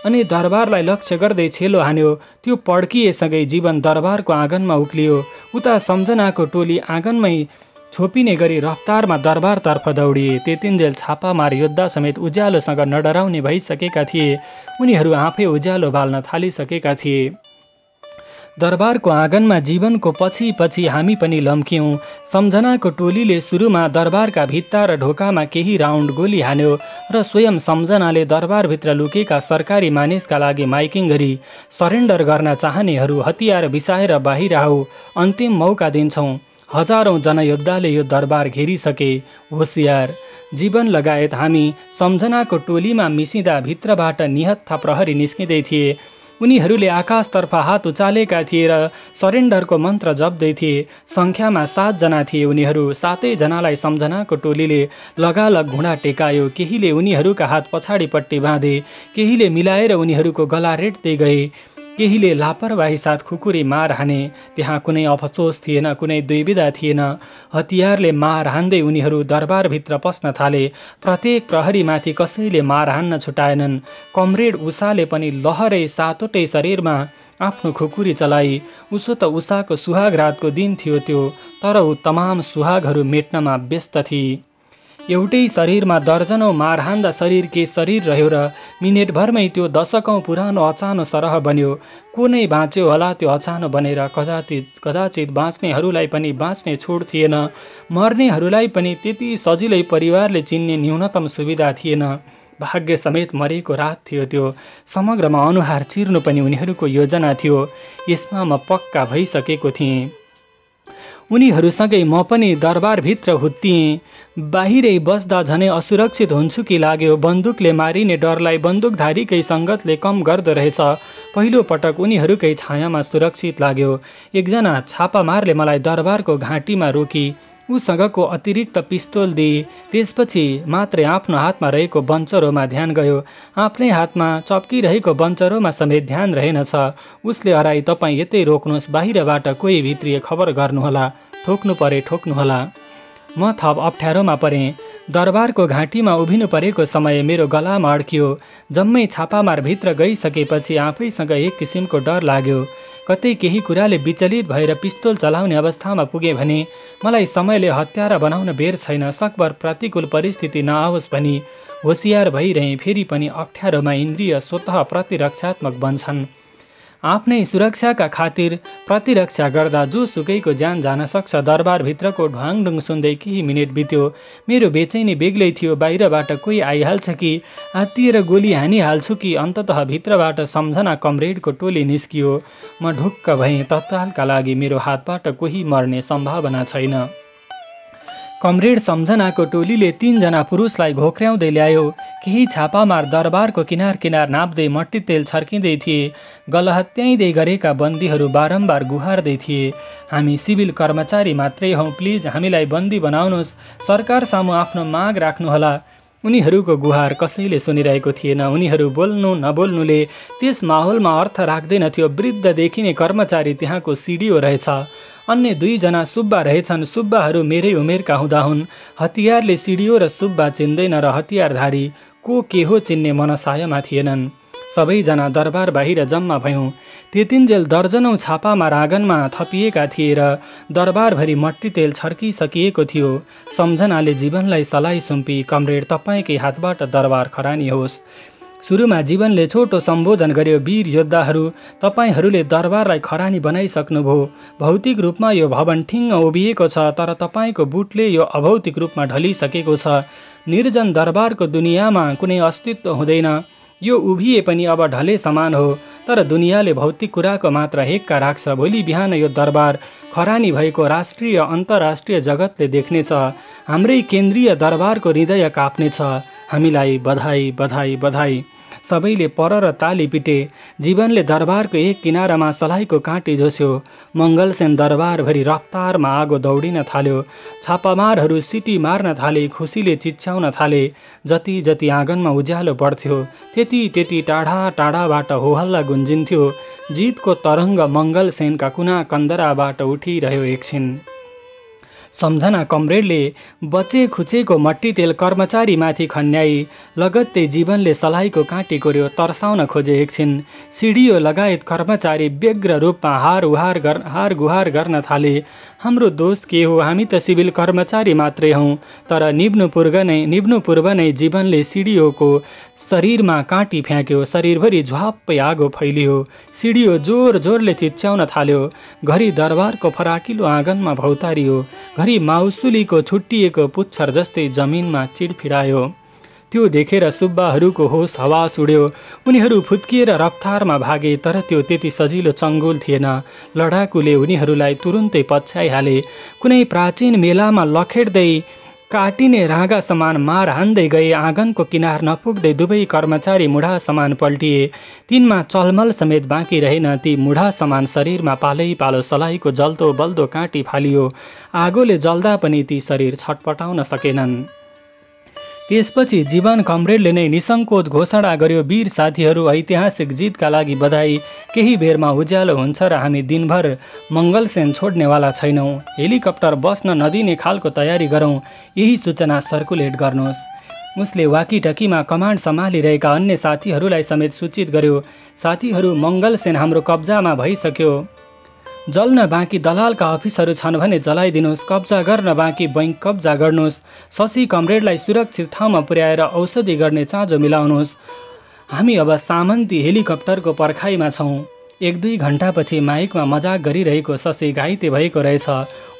अनि दरबारलाई लक्ष्य गर्दै छेलो हान्यो। त्यो पड्किएसँगै जीवन दरबारको आँगनमा उक्लियो। उता सम्झनाको टोली आँगनमै छोपिने गरी रफ्तारमा दरबारतर्फ दौडिए। त्यतिन्जेल छापामार योद्धा समेत उज्यालोसँग नडराउने भइसकेका थिए। उनीहरू आफै उज्यालो बाल्न थालिसकेका थिए। दरबारको आँगनमा जीवनको पछि पछि हामी पनि लम्क्यौँ। सम्झनाको टोलीले सुरुमा दरबारका भित्ता र ढोकामा केही राउन्ड गोली हान्यो र स्वयं सम्झनाले दरबारभित्र लुकेका सरकारी मानिसका लागि माइकिङ गरी सरेन्डर गर्न चाहनेहरू हतियार बिसाएर बाहिर आऊ, अन्तिम मौका दिन्छौँ। हजारौँ जनयोद्धाले यो दरबार घेरिसके। होसियार। जीवन लगायत हामी सम्झनाको टोलीमा मिसिँदा भित्रबाट निहत्था प्रहरी निस्किँदै थिए। उनीहरूले आकाशतर्फ हात उचालेका थिए र सरेन्डरको मन्त्र जप्दै थिए। सङ्ख्यामा 7 जना थिए। उनीहरू 7 जनालाई सम्झनाको टोलीले लगालग घुँडा टेकायो। केहीले उनीहरूका हात पछाडिपट्टि बाँधे, केहीले मिलाएर उनीहरूको गला रेट्दै गए, केहीले लापरवाही साथ खुकुरी मार हाने। त्यहाँ कुनै अफसोस थिएन, कुनै दुविधा थिएन। हतियारले मार हान्दै उनीहरू दरबारभित्र पस्न थाले। प्रत्येक प्रहरीमाथि कसैले मार हान्न छुटाएनन्। कमरेड उषाले पनि लहरै सातोटै शरीरमा आफ्नो खुकुरी चलाई। उसो त उषाको सुहाग रातको दिन थियो त्यो, तर ऊ तमाम सुहागहरू मेट्नमा व्यस्त थिए। एउटै शरीरमा दर्जनौँ मार हान्दा शरीर के शरीर रह्यो र मिनेटभरमै त्यो दशकौँ पुरानो अचानो सरह बन्यो। को नै बाँच्यो होला त्यो अचानो बनेर। कदाचित बाँच्नेहरूलाई पनि बाँच्ने छोड थिएन। मर्नेहरूलाई पनि त्यति सजिलै परिवारले चिन्ने न्यूनतम सुविधा थिएन। भाग्य समेत मरेको रात थियो त्यो। समग्रमा अनुहार चिर्नु पनि उनीहरूको योजना थियो। यसमा म पक्का भइसकेको थिएँ। उनीहरूसँगै म पनि दरबारभित्र हुत्तिएँ। बाहिरै बस्दा झनै असुरक्षित हुन्छु कि लाग्यो। बन्दुकले मारिने डरलाई बन्दुकधारीकै सङ्गतले कम गर्दो रहेछ। पहिलो पटक उनीहरूकै छायामा सुरक्षित लाग्यो। एकजना छापामारले मलाई दरबारको घाँटीमा रोकी उसँगको अतिरिक्त पिस्तोल दिए। त्यसपछि मात्रै आफ्नो हातमा रहेको बन्चरोमा ध्यान गयो। आफ्नै हातमा चप्किरहेको बन्चरोमा समेत ध्यान रहेनछ। उसले अराई तपाईँ यतै रोक्नुहोस्, बाहिरबाट कोही भित्रिए खबर गर्नुहोला, ठोक्नु परे ठोक्नुहोला। म थप अप्ठ्यारोमा परेँ। दरबारको घाँटीमा उभिनु परेको समय मेरो गलामा अड्कियो। जम्मै छापामार भित्र गइसकेपछि आफैसँग एक किसिमको डर लाग्यो। कतै केही कुराले विचलित भएर पिस्तोल चलाउने अवस्थामा पुगे भने मलाई समयले हत्यारा बनाउन बेर छैन। सकभर प्रतिकूल परिस्थिति नआओस् भनी होसियार भइरहे। फेरि पनि अप्ठ्यारोमा इन्द्रिय स्वतः प्रतिरक्षात्मक बन्छन्। आफ्नै सुरक्षाका खातिर प्रतिरक्षा गर्दा जो सुकैको ज्यान जान सक्छ। दरबारभित्रको ढुवाङढुङ सुन्दै केही मिनेट बित्यो। मेरो बेचैनी बेग्लै थियो। बाहिरबाट कोही आइहाल्छ कि, हात्तिएर गोली हानिहाल्छु कि। अन्ततः भित्रबाट सम्झना कमरेडको टोली निस्कियो। म ढुक्क भएँ। तत्कालका लागि मेरो हातबाट कोही मर्ने सम्भावना छैन। कमरेड सम्झनाको टोलीले 3 जना पुरुषलाई घोक्र्याउँदै ल्यायो। केही छापामार दरबारको किनार किनार नाप्दै मट्टी तेल छर्किँदै थिए। गलहत्याइँदै गरेका बन्दीहरू बारम्बार गुहार्दै थिए, हामी सिभिल कर्मचारी मात्रै हौँ, प्लिज हामीलाई बन्दी बनाउनुहोस्, सरकार सामु आफ्नो माग राख्नुहोला। उनीहरूको गुहार कसैले सुनिरहेको थिएन। उनीहरू बोल्नु नबोल्नुले त्यस माहौलमा अर्थ राख्दैनथ्यो। वृद्ध देखिने कर्मचारी त्यहाँको सिडिओ रहेछ। अन्य 2 जना सुब्बा रहेछन्। सुब्बाहरू मेरै उमेरका हुँदा हुन्। हतियारले सिडिओ र सुब्बा चिन्दैन र हतियारधारी को के हो चिन्ने मनसायमा थिएनन्। सबैजना दरबार बाहिर जम्मा भयौँ। त्यतिन्जेल दर्जनौँ छापामा आँगनमा थपिएका थिए र दरबारभरि मट्टी तेल छर्किसकिएको थियो। सम्झनाले जीवनलाई सलाई सुम्पी, कमरेड तपाईँकै हातबाट दरबार खरानी होस्। सुरुमा जीवनले छोटो सम्बोधन गर्यो। वीर योद्धाहरू, तपाईँहरूले दरबारलाई खरानी बनाइसक्नुभयो। भौतिक रूपमा यो भवन ठिङ्ग उभिएको छ, तर तपाईँको बुटले यो अभौतिक रूपमा ढलिसकेको छ। निर्जन दरबारको दुनियाँमा कुनै अस्तित्व हुँदैन। यो उभिए पनि अब ढले समान हो, तर दुनियाँले भौतिक कुराको मात्र हेक्का राख्छ। भोलि बिहान यो दरबार खरानी भएको राष्ट्रिय अन्तर्राष्ट्रिय जगतले देख्नेछ। हाम्रै केन्द्रीय दरबारको हृदय काप्नेछ। हामीलाई बधाई बधाई बधाई। सबैले परर ताली पिटे। जीवनले दरबारको एक किनारामा सलाइको काँटी जोस्यो। मङ्गलसेन दरबारभरि रफ्तारमा आगो दौडिन थाल्यो। छापामारहरू सिटी मार्न थाले, खुसीले चिच्याउन थाले। जति जति आँगनमा उज्यालो बढ्थ्यो त्यति त्यति टाढा टाढाबाट होहल्ला गुन्जिन्थ्यो। जितको तरङ्ग मङ्गलसेनका कुना कन्दराबाट उठिरह्यो। एकछिन सम्झना कमरेडले बचे खुचेको मट्टी तेल कर्मचारीमाथि खन्याई लगत्तै जीवनले सलाइको काँटी कोर्यो तर्साउन खोजे एकछिन। सिडियो लगायत कर्मचारी व्यग्र रूपमा हार गुहार गर्न थाले। हाम्रो दोष के हो, हामी त सिभिल कर्मचारी मात्रै हौँ। तर निब्नु पूर्व नै जीवनले सिडियोको शरीरमा काँटी फ्याँक्यो। शरीरभरि झ्वाप्पै आगो फैलियो। सिडियो जोर जोरले चिच्याउन थाल्यो। घरि दरबारको फराकिलो आँगनमा भौतारियो। घरि माउसुलीको छुट्टिएको पुच्छर जस्तै जमिनमा चिडफिडायो। त्यो देखेर सुब्बाहरूको होस हवास उड्यो। उनीहरू फुत्किएर रफ्तारमा भागे, तर त्यो त्यति सजिलो चङ्गोल थिएन। लडाकुले उनीहरूलाई तुरुन्तै पछ्याइहाले। कुनै प्राचीन मेलामा लखेड्दै काटिने राँगा समान मार हान्दै गए। आँगनको किनार नपुग्दै दुवै कर्मचारी मुढा समान पल्टिए। तिनमा चलमल समेत बाँकी रहेन। ती मुढा समान शरीरमा पालै पालो सलाइको जल्दो बल्दो काँटी फालियो। आगोले जल्दा पनि ती शरीर छटपटाउन सकेनन्। त्यसपछि जीवन कमरेडले नै निसङ्कोच घोषणा गर्यो, वीर साथीहरू, ऐतिहासिक जितका लागि बधाई। केही बेरमा उज्यालो हुन्छ र हामी दिनभर मङ्गलसेन छोड्नेवाला छैनौँ। हेलिकप्टर बस्न नदिने खालको तयारी गरौँ। यही सूचना सर्कुलेट गर्नुहोस्। उसले वाकीटकीमा कमान्ड सम्हालिरहेका अन्य साथीहरूलाई समेत सूचित गर्यो। साथीहरू, मङ्गलसेन हाम्रो कब्जामा भइसक्यो। जल्न बाँकी दलालका अफिसहरू छन् भने जलाइदिनुहोस्। कब्जा गर्न बाँकी बैङ्क कब्जा गर्नुहोस्। शशी कमरेडलाई सुरक्षित ठाउँमा पुर्याएर औषधि गर्ने चाँजो मिलाउनुहोस्। हामी अब सामन्ती हेलिकप्टरको पर्खाइमा छौँ। 1-2 घन्टापछि माइकमा मजाक गरिरहेको शशी घाइते भएको रहेछ।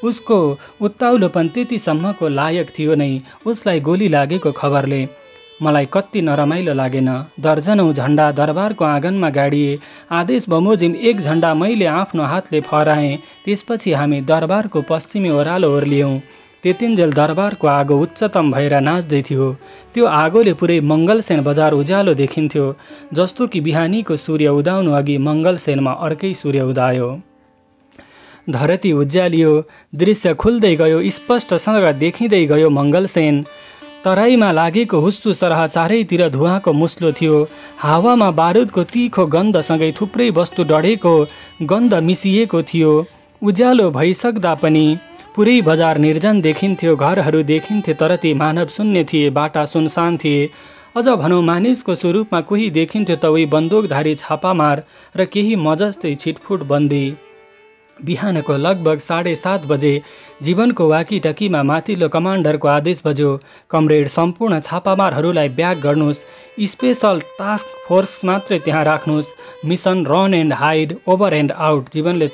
उसको उत्ताउलोपन त्यतिसम्मको लायक थियो नै। उसलाई गोली लागेको खबरले मलाई कति नरमाइलो लागेन। दर्जनौँ झन्डा दरबारको आँगनमा गाडिए। आदेश बमोजिम 1 झन्डा मैले आफ्नो हातले फहराएँ। त्यसपछि हामी दरबारको पश्चिमी ओह्रालो ओर्लियौँ। त्यतिन्जेल दरबारको आगो उच्चतम भएर नाच्दै थियो। त्यो आगोले पुरै मङ्गलसेन बजार उज्यालो देखिन्थ्यो। जस्तो कि बिहानीको सूर्य उदाउनु अघि मङ्गलसेनमा अर्कै सूर्य उदायो। धरती उज्यालियो। दृश्य खुल्दै गयो। स्पष्टसँग देखिँदै गयो मङ्गलसेन। तराईमा लागेको हुस्सु सरह चारैतिर धुवाँको मुस्लो थियो। हावामा बारुदको तीखो गन्धसँगै थुप्रै वस्तु डढेको गन्ध मिसिएको थियो। उज्यालो भइसक्दा पनि पुरै बजार निर्जन देखिन्थ्यो। घरहरू देखिन्थे, तर ती मानव शून्य थिए। बाटा सुनसान थिए। अझ भनौँ मानिसको स्वरूपमा कोही देखिन्थ्यो त उही बन्दुकधारी छापामार र केही मजस्तै छिटफुट बन्दी। बिहानको लगभग 7:30 बजे जीवनको वाकीटकीमा माथिल्लो कमान्डरको आदेश बज्यो। कमरेड, सम्पूर्ण छापामारहरूलाई ब्याक गर्नुहोस्। स्पेसल टास्क फोर्स मात्रै त्यहाँ राख्नुहोस्। Mission run and hide, over and out. जीवनले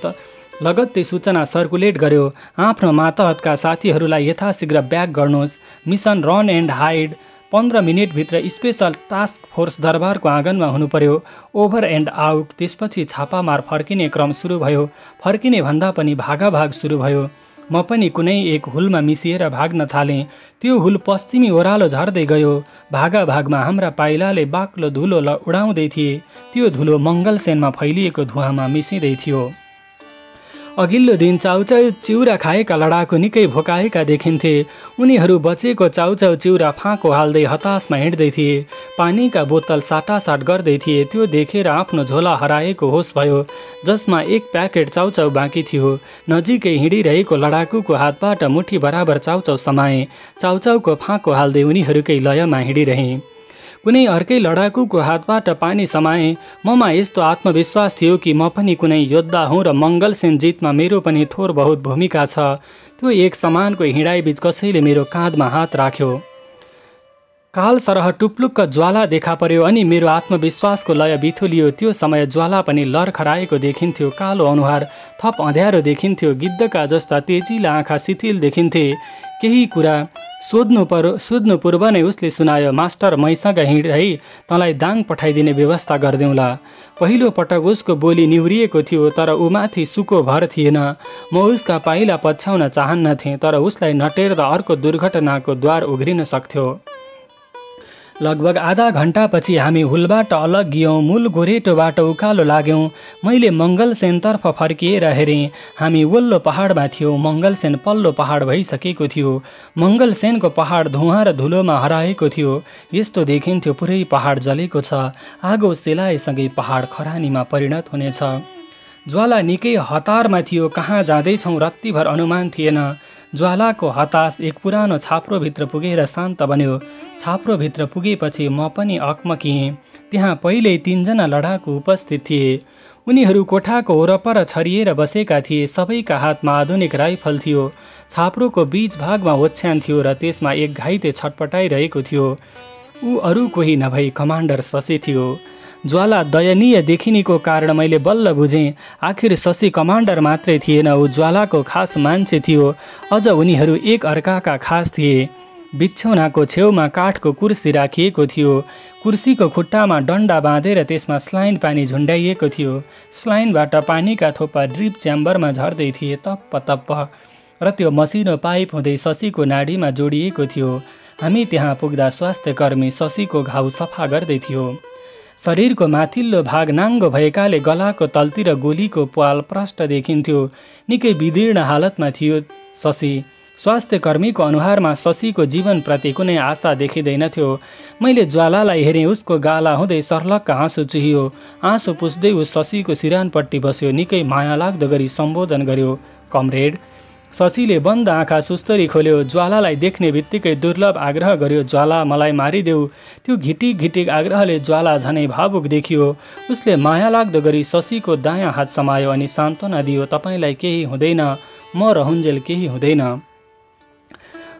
लगत्तै सूचना सर्कुलेट गर्यो। आफ्नो मातहतका साथीहरूलाई यथाशीघ्र ब्याक गर्नुहोस्। मिसन रन एन्ड हाइड, 15 मिनेटभित्र स्पेसल टास्क फोर्स दरबारको आँगनमा हुनु पर्यो। Over and out. त्यसपछि छापामार फर्किने क्रम सुरु भयो। फर्किने भन्दा पनि भागाभाग सुरु भयो। म पनि कुनै एक हुलमा मिसिएर भाग्न थालेँ। त्यो हुल पश्चिमी ओह्रालो झर्दै गयो। भागाभागमा हाम्रा पाइलाले बाक्लो धुलो उडाउँदै थिए। त्यो धुलो मङ्गलसेनमा फैलिएको धुवाँमा मिसिँदै थियो। अघिल्लो दिन चाउचाउ चिउरा खाएका लडाकु निकै भोकाएका देखिन्थे। उनीहरू बचेको चाउचाउ चिउरा फाँको हाल्दै हताशमा हिँड्दै थिए। पानीका बोतल साटासाट गर्दै थिए। त्यो देखेर आफ्नो झोला हराएको होस भयो, जसमा 1 प्याकेट चाउचाउ बाँकी थियो। नजिकै हिँडिरहेको लडाकुको हातबाट मुठी बराबर चाउचाउ समाए। चाउचाउको फाँको हाल्दै उनीहरूकै लयमा हिँडिरहे। कुनै अर्कै लडाकुको हातबाट पानी समाए। ममा यस्तो आत्मविश्वास थियो कि म पनि कुनै योद्धा हुँ र मङ्गलसेन जितमा मेरो पनि थोर बहुत भूमिका छ। त्यो एक समानको हिँडाइबीच कसैले मेरो काँधमा हात राख्यो। काल सरह टुप्लुक्क ज्वाला देखा पर्यो अनि मेरो आत्मविश्वासको लय बिथुलियो। त्यो समय ज्वाला पनि लरखराएको देखिन्थ्यो। कालो अनुहार, थप अँध्यारो देखिन्थ्यो। गिद्धका जस्ता तेजिला आँखा शिथिल देखिन्थे। केही कुरा सोध्नु पूर्व नै उसले सुनायो, मास्टर, मैसँग हिँड है, तँलाई दाङ पठाइदिने व्यवस्था गरिदेऊला। पहिलो पटक उसको बोली निहुरिएको थियो, तर उमाथि सुको भर थिएन। म उसका पाइला पछ्याउन चाहन्नथेँ, तर उसलाई नटेर्दा अर्को दुर्घटनाको द्वार उघ्रिन सक्थ्यो। लगभग आधा घण्टापछि हामी हुलबाट अलग्गियौँ। मूल गोरेटोबाट उकालो लाग्यौँ। मैले मङ्गलसेनतर्फ फर्किएर हेरेँ। हामी वल्लो पहाडमा थियौँ। मङ्गलसेन पल्लो पहाड भइसकेको थियो। मङ्गलसेनको पहाड धुवाँ र धुलोमा हराएको थियो। यस्तो देखिन्थ्यो पुरै पहाड जलेको छ। आगो सेलाएसँगै पहाड खरानीमा परिणत हुनेछ। ज्वाला निकै हतारमा थियो। कहाँ जाँदैछौँ रत्तिभर अनुमान थिएन। ज्वालाको हतास एक पुरानो छाप्रोभित्र पुगेर शान्त बन्यो। छाप्रोभित्र पुगेपछि म पनि अकमकिएँ। त्यहाँ पहिल्यै 3 जना लडाकु उपस्थित थिए। उनीहरू कोठाको वरपर छरिएर बसेका थिए। सबैका हातमा आधुनिक राइफल थियो। छाप्रोको बीच भागमा ओछ्यान थियो र त्यसमा एक घाइते छटपटाइरहेको थियो। ऊ अरू कोही नभई कमान्डर शशी थियो। ज्वाला दयनीय देखिनेको कारण मैले बल्ल बुझेँ, आखिर शशी कमान्डर मात्रै थिएन, ऊ ज्वालाको खास मान्छे थियो। अझ उनीहरू एक अर्काका खास थिए। बिछौनाको छेउमा काठको कुर्सी राखिएको थियो। कुर्सीको खुट्टामा डन्डा बाँधेर त्यसमा स्लाइन पानी झुन्डाइएको थियो। स्लाइनबाट पानीका थोपा ड्रिप च्याम्बरमा झर्दै थिए, तप्प तप्प, र त्यो मसिनो पाइप हुँदै शशीको नाडीमा जोडिएको थियो। हामी त्यहाँ पुग्दा स्वास्थ्यकर्मी शशीको घाउ सफा गर्दै थियो। शरीरको माथिल्लो भाग नाङ्गो भएकाले गलाको तलतिर गोलीको प्वाल प्रष्ट देखिन्थ्यो। निकै विदीर्ण हालतमा थियो शशी। स्वास्थ्यकर्मीको अनुहारमा शशीको जीवनप्रति कुनै आशा देखिँदैनथ्यो। मैले ज्वालालाई हेरेँ। उसको गाला हुँदै सर्लक्क आँसु चुहियो। आँसु पुस्दै ऊ शशीको सिरानपट्टि बस्यो। निकै माया लाग्दो गरी सम्बोधन गर्यो, कमरेड। शशीले बन्द आँखा सुस्तरी खोल्यो। ज्वालालाई देख्ने बित्तिकै दुर्लभ आग्रह गर्यो, ज्वाला मलाई मारिदेऊ। त्यो घिटिक घिटिक आग्रहले ज्वाला झनै भावुक देखियो। उसले माया लाग्दो गरी शशीको दायाँ हात समायो अनि सान्त्वना दियो, तपाईलाई केही हुँदैन, म रहन्जेल केही हुँदैन।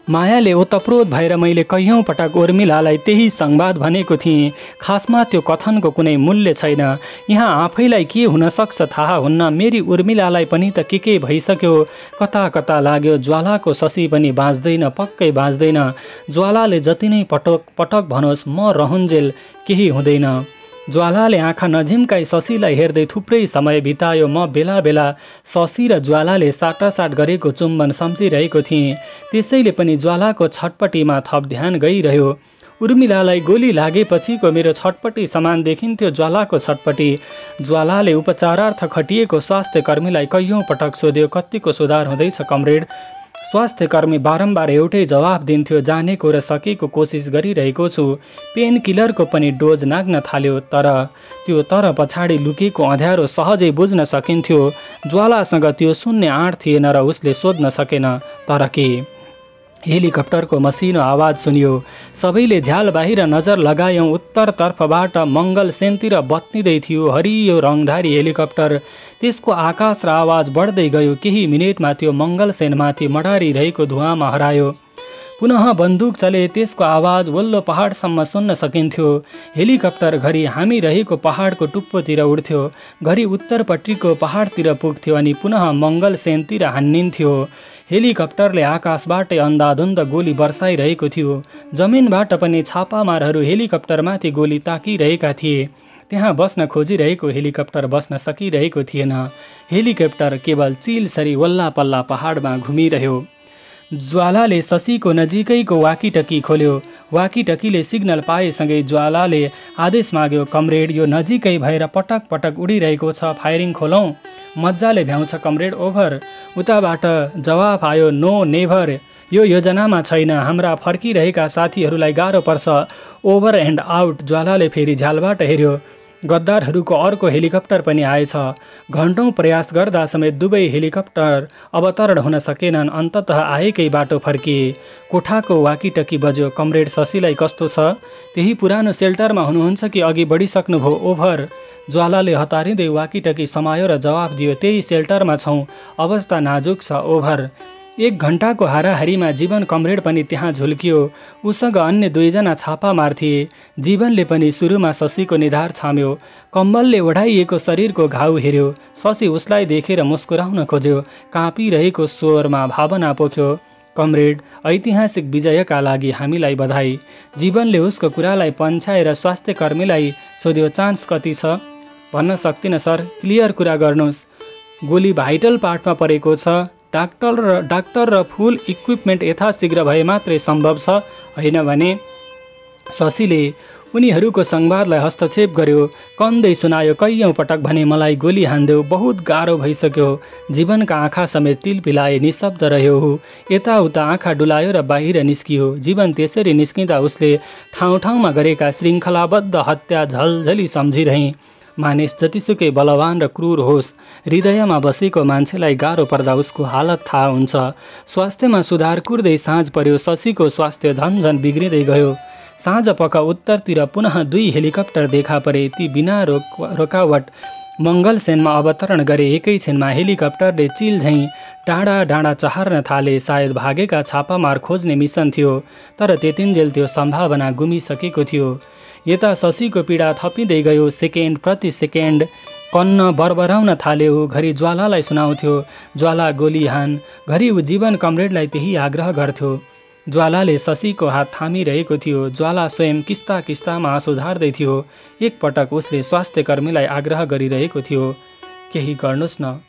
मायाले ओतप्रोत भएर मैले कैयौँ पटक उर्मिलालाई त्यही संवाद भनेको थिएँ। खासमा त्यो कथनको कुनै मूल्य छैन। यहाँ आफैलाई के हुनसक्छ थाहा हुन्न। मेरी उर्मिलालाई पनि त के भइसक्यो। कता कता लाग्यो। ज्वालाको शशी पनि बाँच्दैन, पक्कै बाँच्दैन। ज्वालाले जति नै पटक पटक भनोस्, म रहन्जेल केही हुँदैन। ज्वालाले आँखा नझिम्काई शशीलाई हेर्दै थुप्रै समय बितायो। म बेला बेला शशी र ज्वालाले साटासाट गरेको चुम्बन सम्झिरहेको थिएँ। त्यसैले पनि ज्वालाको छटपटीमा थप ध्यान गइरह्यो। उर्मिलालाई गोली लागेपछिको मेरो छटपटी समान देखिन्थ्यो ज्वालाको छटपटी। ज्वालाले उपचारार्थ खटिएको स्वास्थ्यकर्मीलाई कैयौँ पटक सोध्यो, कतिको सुधार हुँदैछ कमरेड? स्वास्थ्यकर्मी बारम्बार एउटै जवाफ दिन्थ्यो, जानेको र सकेको कोसिस गरिरहेको छु। पेन किलरको पनि डोज नाग्न थाल्यो, तर पछाडि लुकेको अँध्यारो सहजै बुझ्न सकिन्थ्यो। ज्वालासँग त्यो सुन्ने आँट थिएन र उसले सोध्न सकेन, तर के? हेलिकप्टरको मसिनो आवाज सुनियो। सबैले झ्याल बाहिर नजर लगायौँ। उत्तरतर्फबाट मङ्गल सेनतिर बत्निँदै थियो हरियो रङधारी हेलिकप्टर। त्यसको आकाश र आवाज बढ्दै गयो। केही मिनेटमा त्यो मङ्गल सेनमाथि मडारिरहेको धुवाँमा हरायो। पुनः बन्दुक चले। त्यसको आवाज वल्लो पहाडसम्म सुन्न सकिन्थ्यो। हेलिकप्टर घरि हामी रहेको पहाडको टुप्पोतिर उड्थ्यो, घरि उत्तरपट्टिको पहाडतिर पुग्थ्यो अनि पुनः मङ्गल सेनतिर हान्निन्थ्यो। हेलिकप्टरले आकाशबाटै अन्धाधुन्ध गोली बर्साइरहेको थियो। जमिनबाट पनि छापामारहरू हेलिकप्टरमाथि गोली ताकिरहेका थिए। त्यहाँ बस्न खोजिरहेको हेलिकप्टर बस्न सकिरहेको थिएन। हेलिकप्टर केवल चिलसरी वल्लापल्ला पहाडमा घुमिरह्यो। ज्वालाले शशीको नजिकैको वाकीटकी खोल्यो। वाकीटकीले सिग्नल पाएसँगै ज्वालाले आदेश माग्यो, कमरेड, यो नजिकै भएर पटक पटक उडिरहेको छ, फायरिङ खोलौँ? मजाले भ्याउँछ कमरेड, ओभर। उताबाट जवाफ आयो, नो नेभर, यो योजनामा छैन, हाम्रा फर्किरहेका साथीहरूलाई गाह्रो पर्छ, ओभर एन्ड आउट। ज्वालाले फेरि झ्यालबाट हेर्यो। गद्दारहरूको अर्को हेलिकप्टर पनि आएछ। घन्टौँ प्रयास गर्दा समेत दुवै हेलिकप्टर अवतरण हुन सकेनन्। अन्ततः आएकै बाटो फर्किए। कोठाको वाकीटकी बज्यो, कमरेड, शशीलाई कस्तो छ? त्यही पुरानो सेल्टरमा हुनुहुन्छ कि अघि बढिसक्नुभयो? ओभर। ज्वालाले हतारिँदै वाकीटकी समायो र जवाफ दियो, त्यही सेल्टरमा छौँ, अवस्था नाजुक छ, ओभर। 1 घन्टाको हाराहारीमा जीवन कमरेड पनि त्यहाँ झुल्कियो। उसँग अन्य 2 जना छापामार थिए। जीवनले पनि सुरुमा शशीको निधार छाम्यो। कम्बलले ओढाइएको शरीरको घाउ हेर्यो। शशी उसलाई देखेर मुस्कुराउन खोज्यो। काँपिरहेको स्वरमा भावना पोख्यो, कमरेड, ऐतिहासिक विजयका लागि हामीलाई बधाई। जीवनले उसको कुरालाई पन्छाएर स्वास्थ्यकर्मीलाई सोध्यो, चान्स कति छ? भन्न सक्दिनँ सर, क्लियर कुरा गर्नुहोस्। गोली भाइटल पार्टमा परेको छ। डाक्टर र फुल इक्विपमेन्ट यथाशीघ्र भए मात्रै सम्भव छ, होइन भने? शशीले उनीहरूको संवादलाई हस्तक्षेप गर्यो। कन्दै सुनायो, कैयौँ पटक भने मलाई गोली हान्देऊ, बहुत गाह्रो भइसक्यो। जीवनका आँखा समेत तिलपिलाए, निशब्द रह्यो। यताउता आँखा डुलायो र बाहिर निस्कियो। जीवन त्यसरी निस्किँदा उसले ठाउँ ठाउँमा गरेका श्रृङ्खलाबद्ध हत्या झलझली सम्झिरहे। मानिस जतिसुकै बलवान र क्रूर होस्, हृदयमा बसेको मान्छेलाई गाह्रो पर्दा उसको हालत थाहा हुन्छ। स्वास्थ्यमा सुधार कुर्दै साँझ पर्यो, शशीको स्वास्थ्य झन्झन बिग्रिँदै गयो। साँझ पख उत्तरतिर पुनः 2 हेलिकप्टर देखा परे। ती बिना रोकावट मङ्गलसेनमा अवतरण गरे। एकैछिनमा हेलिकप्टरले चिल झैँ डाँडा डाँडा चहार्न थाले। सायद भागेका छापामार खोज्ने मिसन थियो, तर त्यतिन्जेल त्यो सम्भावना गुमिसकेको थियो। यता शशीको पीडा थपिँदै गयो। सेकेन्ड प्रति सेकेन्ड कन्न बरबराउन थाल्यो। घरि ज्वालालाई सुनाउँथ्यो, ज्वाला गोली हान। घरि ऊ जीवन कमरेडलाई त्यही आग्रह गर्थ्यो। ज्वालाले शशीको हात थामिरहेको थियो। ज्वाला स्वयं किस्ता किस्तामा आँसु झार्दै थियो। एकपटक उसले स्वास्थ्यकर्मीलाई आग्रह गरिरहेको थियो, केही गर्नुस् न।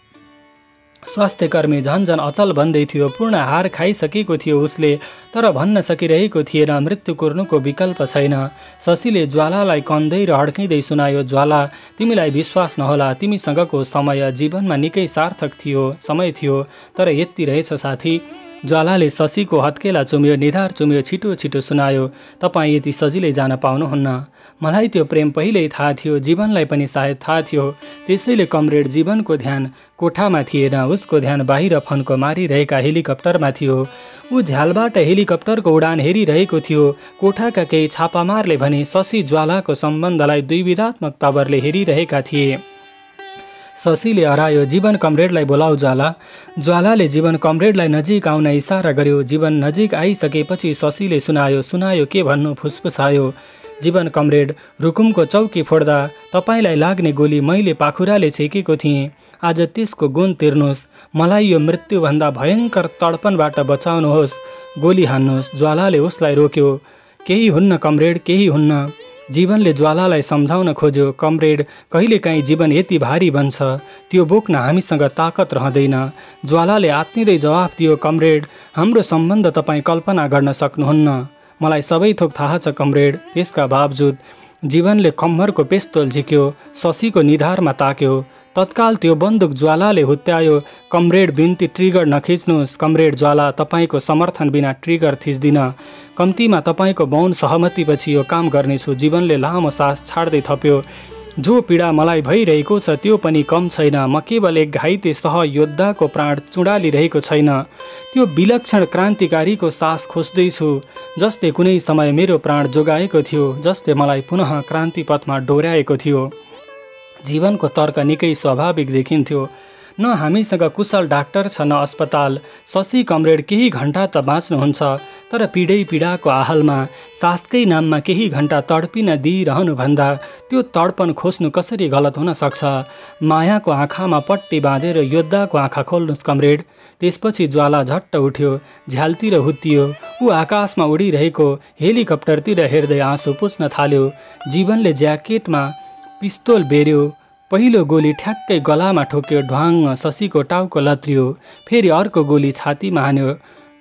स्वास्थ्यकर्मी झन्झन अचल भन्दै थियो। पूर्ण हार खाइसकेको थियो उसले, तर भन्न सकिरहेको थिएन। मृत्यु कुर्नुको विकल्प छैन। शशीले ज्वालालाई कन्दै र अड्किँदै सुनायो, ज्वाला, तिमीलाई विश्वास नहोला, तिमीसँगको समय जीवनमा निकै सार्थक समय थियो, तर यति रहेछ साथी। ज्वालाले शशीको हत्केला चुम्यो, निधार चुम्यो, छिटो छिटो सुनायो, तपाईँ यति सजिलै जान पाउनुहुन्न। मलाई त्यो प्रेम पहिल्यै थाहा थियो, जीवनलाई पनि सायद थाहा थियो। त्यसैले कमरेड जीवनको ध्यान कोठामा थिएन, उसको ध्यान बाहिर फन्को मारिरहेका हेलिकप्टरमा थियो। ऊ झ्यालबाट हेलिकप्टरको उडान हेरिरहेको थियो। कोठाका केही छापामारले भने शशी ज्वालाको सम्बन्धलाई द्विविधात्मक तवरले हेरिरहेका थिए। शशीले हरायो, जीवन कमरेडलाई बोलाऊ ज्वाला। ज्वालाले जीवन कमरेडलाई नजिक आउन इसारा गर्यो। जीवन नजिक आइसकेपछि शशीले सुनायो के भन्नु फुसफुसायो। जीवन कमरेड, रुकुमको चौकी फोड्दा तपाईँलाई लाग्ने गोली मैले पाखुराले छेकेको थिएँ। आज त्यसको गुण तिर्नुहोस्। मलाई यो मृत्युभन्दा भयङ्कर तडपनबाट बचाउनुहोस्। गोली हान्नुहोस्। ज्वालाले उसलाई रोक्यो। केही हुन्न कमरेड, केही हुन्न। जीवनले ज्वालालाई सम्झाउन खोज्यो। कमरेड, कहिलेकाहीँ जीवन यति भारी बन्छ, त्यो बोक्न हामीसँग ताकत रहँदैन। ज्वालाले आत्तिँदै जवाफ दियो, कमरेड, हाम्रो सम्बन्ध तपाईँ कल्पना गर्न सक्नुहुन्न। मलाई सबै थोक थाहा छ कमरेड। त्यसका बावजुद जीवनले कम्मरको पिस्तोल झिक्यो, शशीको निधारमा ताक्यो। तत्काल त्यो बन्दुक ज्वालाले हुत्यायो। कमरेड, बिन्ती, ट्रिगर नखिच्नुहोस्। कमरेड ज्वाला, तपाईँको समर्थन बिना ट्रिगर थिच्दिन। कम्तीमा तपाईँको मौन सहमतिपछि यो काम गर्नेछु। जीवनले लामो सास छाड्दै थप्यो, जो पीडा मलाई भइरहेको छ त्यो पनि कम छैन। म केवल एक घाइते सहयोद्धाको प्राण चुडालिरहेको छैन, त्यो विलक्षण क्रान्तिकारीको सास खोज्दैछु, जसले कुनै समय मेरो प्राण जोगाएको थियो, जसले मलाई पुनः क्रान्तिपथमा डोर्याएको थियो। जीवनको तर्क निकै स्वाभाविक देखिन्थ्यो। न हामीसँग कुशल डाक्टर छ, न अस्पताल। शशी कमरेड केही घण्टा त बाँच्नुहुन्छ, तर पीडाको आहलमा सासकै नाममा केही घण्टा तडपिन दिइरहनुभन्दा त्यो तडपन खोज्नु कसरी गलत हुन सक्छ? मायाको आँखामा पट्टी बाँधेर योद्धाको आँखा खोल्नुहोस् कमरेड। त्यसपछि ज्वाला झट्ट उठ्यो, झ्यालतिर हुत्तियो। ऊ आकाशमा उडिरहेको हेलिकप्टरतिर हेर्दै आँसु पुस्न थाल्यो। जीवनले ज्याकेटमा पिस्तोल बेर्यो। पहिलो गोली ठ्याक्कै गलामा ठोक्यो, ढ्वाङ्ग। शशीको टाउको लत्रियो। फेरि अर्को गोली छातीमा हान्यो,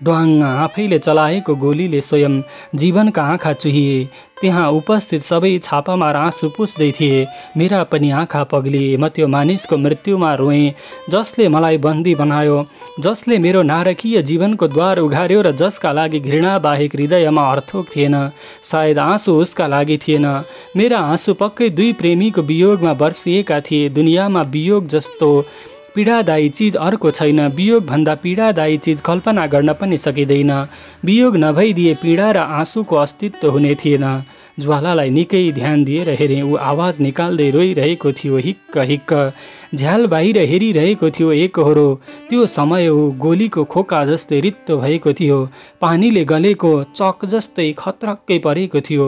ढ्वाङ्ग। आफैले चलाएको गोलीले स्वयं जीवनका आँखा चुहिए। त्यहाँ उपस्थित सबै छापामार आँसु पुस्दै थिए। मेरा पनि आँखा पग्लिए। म त्यो मानिसको मृत्युमा रोएँ, जसले मलाई बन्दी बनायो, जसले मेरो नारकीय जीवनको द्वार उघार्यो र जसका लागि घृणा बाहेक हृदयमा अर्थोक थिएन। सायद आँसु उसका लागि थिएन। मेरा आँसु पक्कै 2 प्रेमीको वियोगमा बर्सिएका थिए। दुनियाँमा वियोग जस्तो पीडादायी चिज अर्को छैन। वियोगभन्दा पीडादायी चिज कल्पना गर्न पनि सकिँदैन। वियोग नभइदिए पीडा र आँसुको अस्तित्व हुने थिएन। ज्वालालाई निकै ध्यान दिएर हेरेँ। ऊ आवाज निकाल्दै रोइरहेको थियो, हिक्क हिक्क। झ्याल बाहिर हेरिरहेको थियो एकहोरो। त्यो समय ऊ गोलीको खोका जस्तै रित्तो भएको थियो। पानीले गलेको चक जस्तै खत्रक्कै परेको थियो।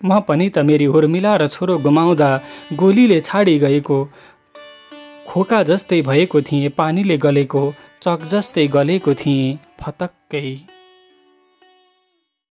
म पनि त मेरी उर्मिला र छोरो गुमाउँदा गोलीले छाडी गएको खोका जस्तै भएको थिएँ। पानीले गलेको चक जस्तै गलेको थिएँ, फतक्कै।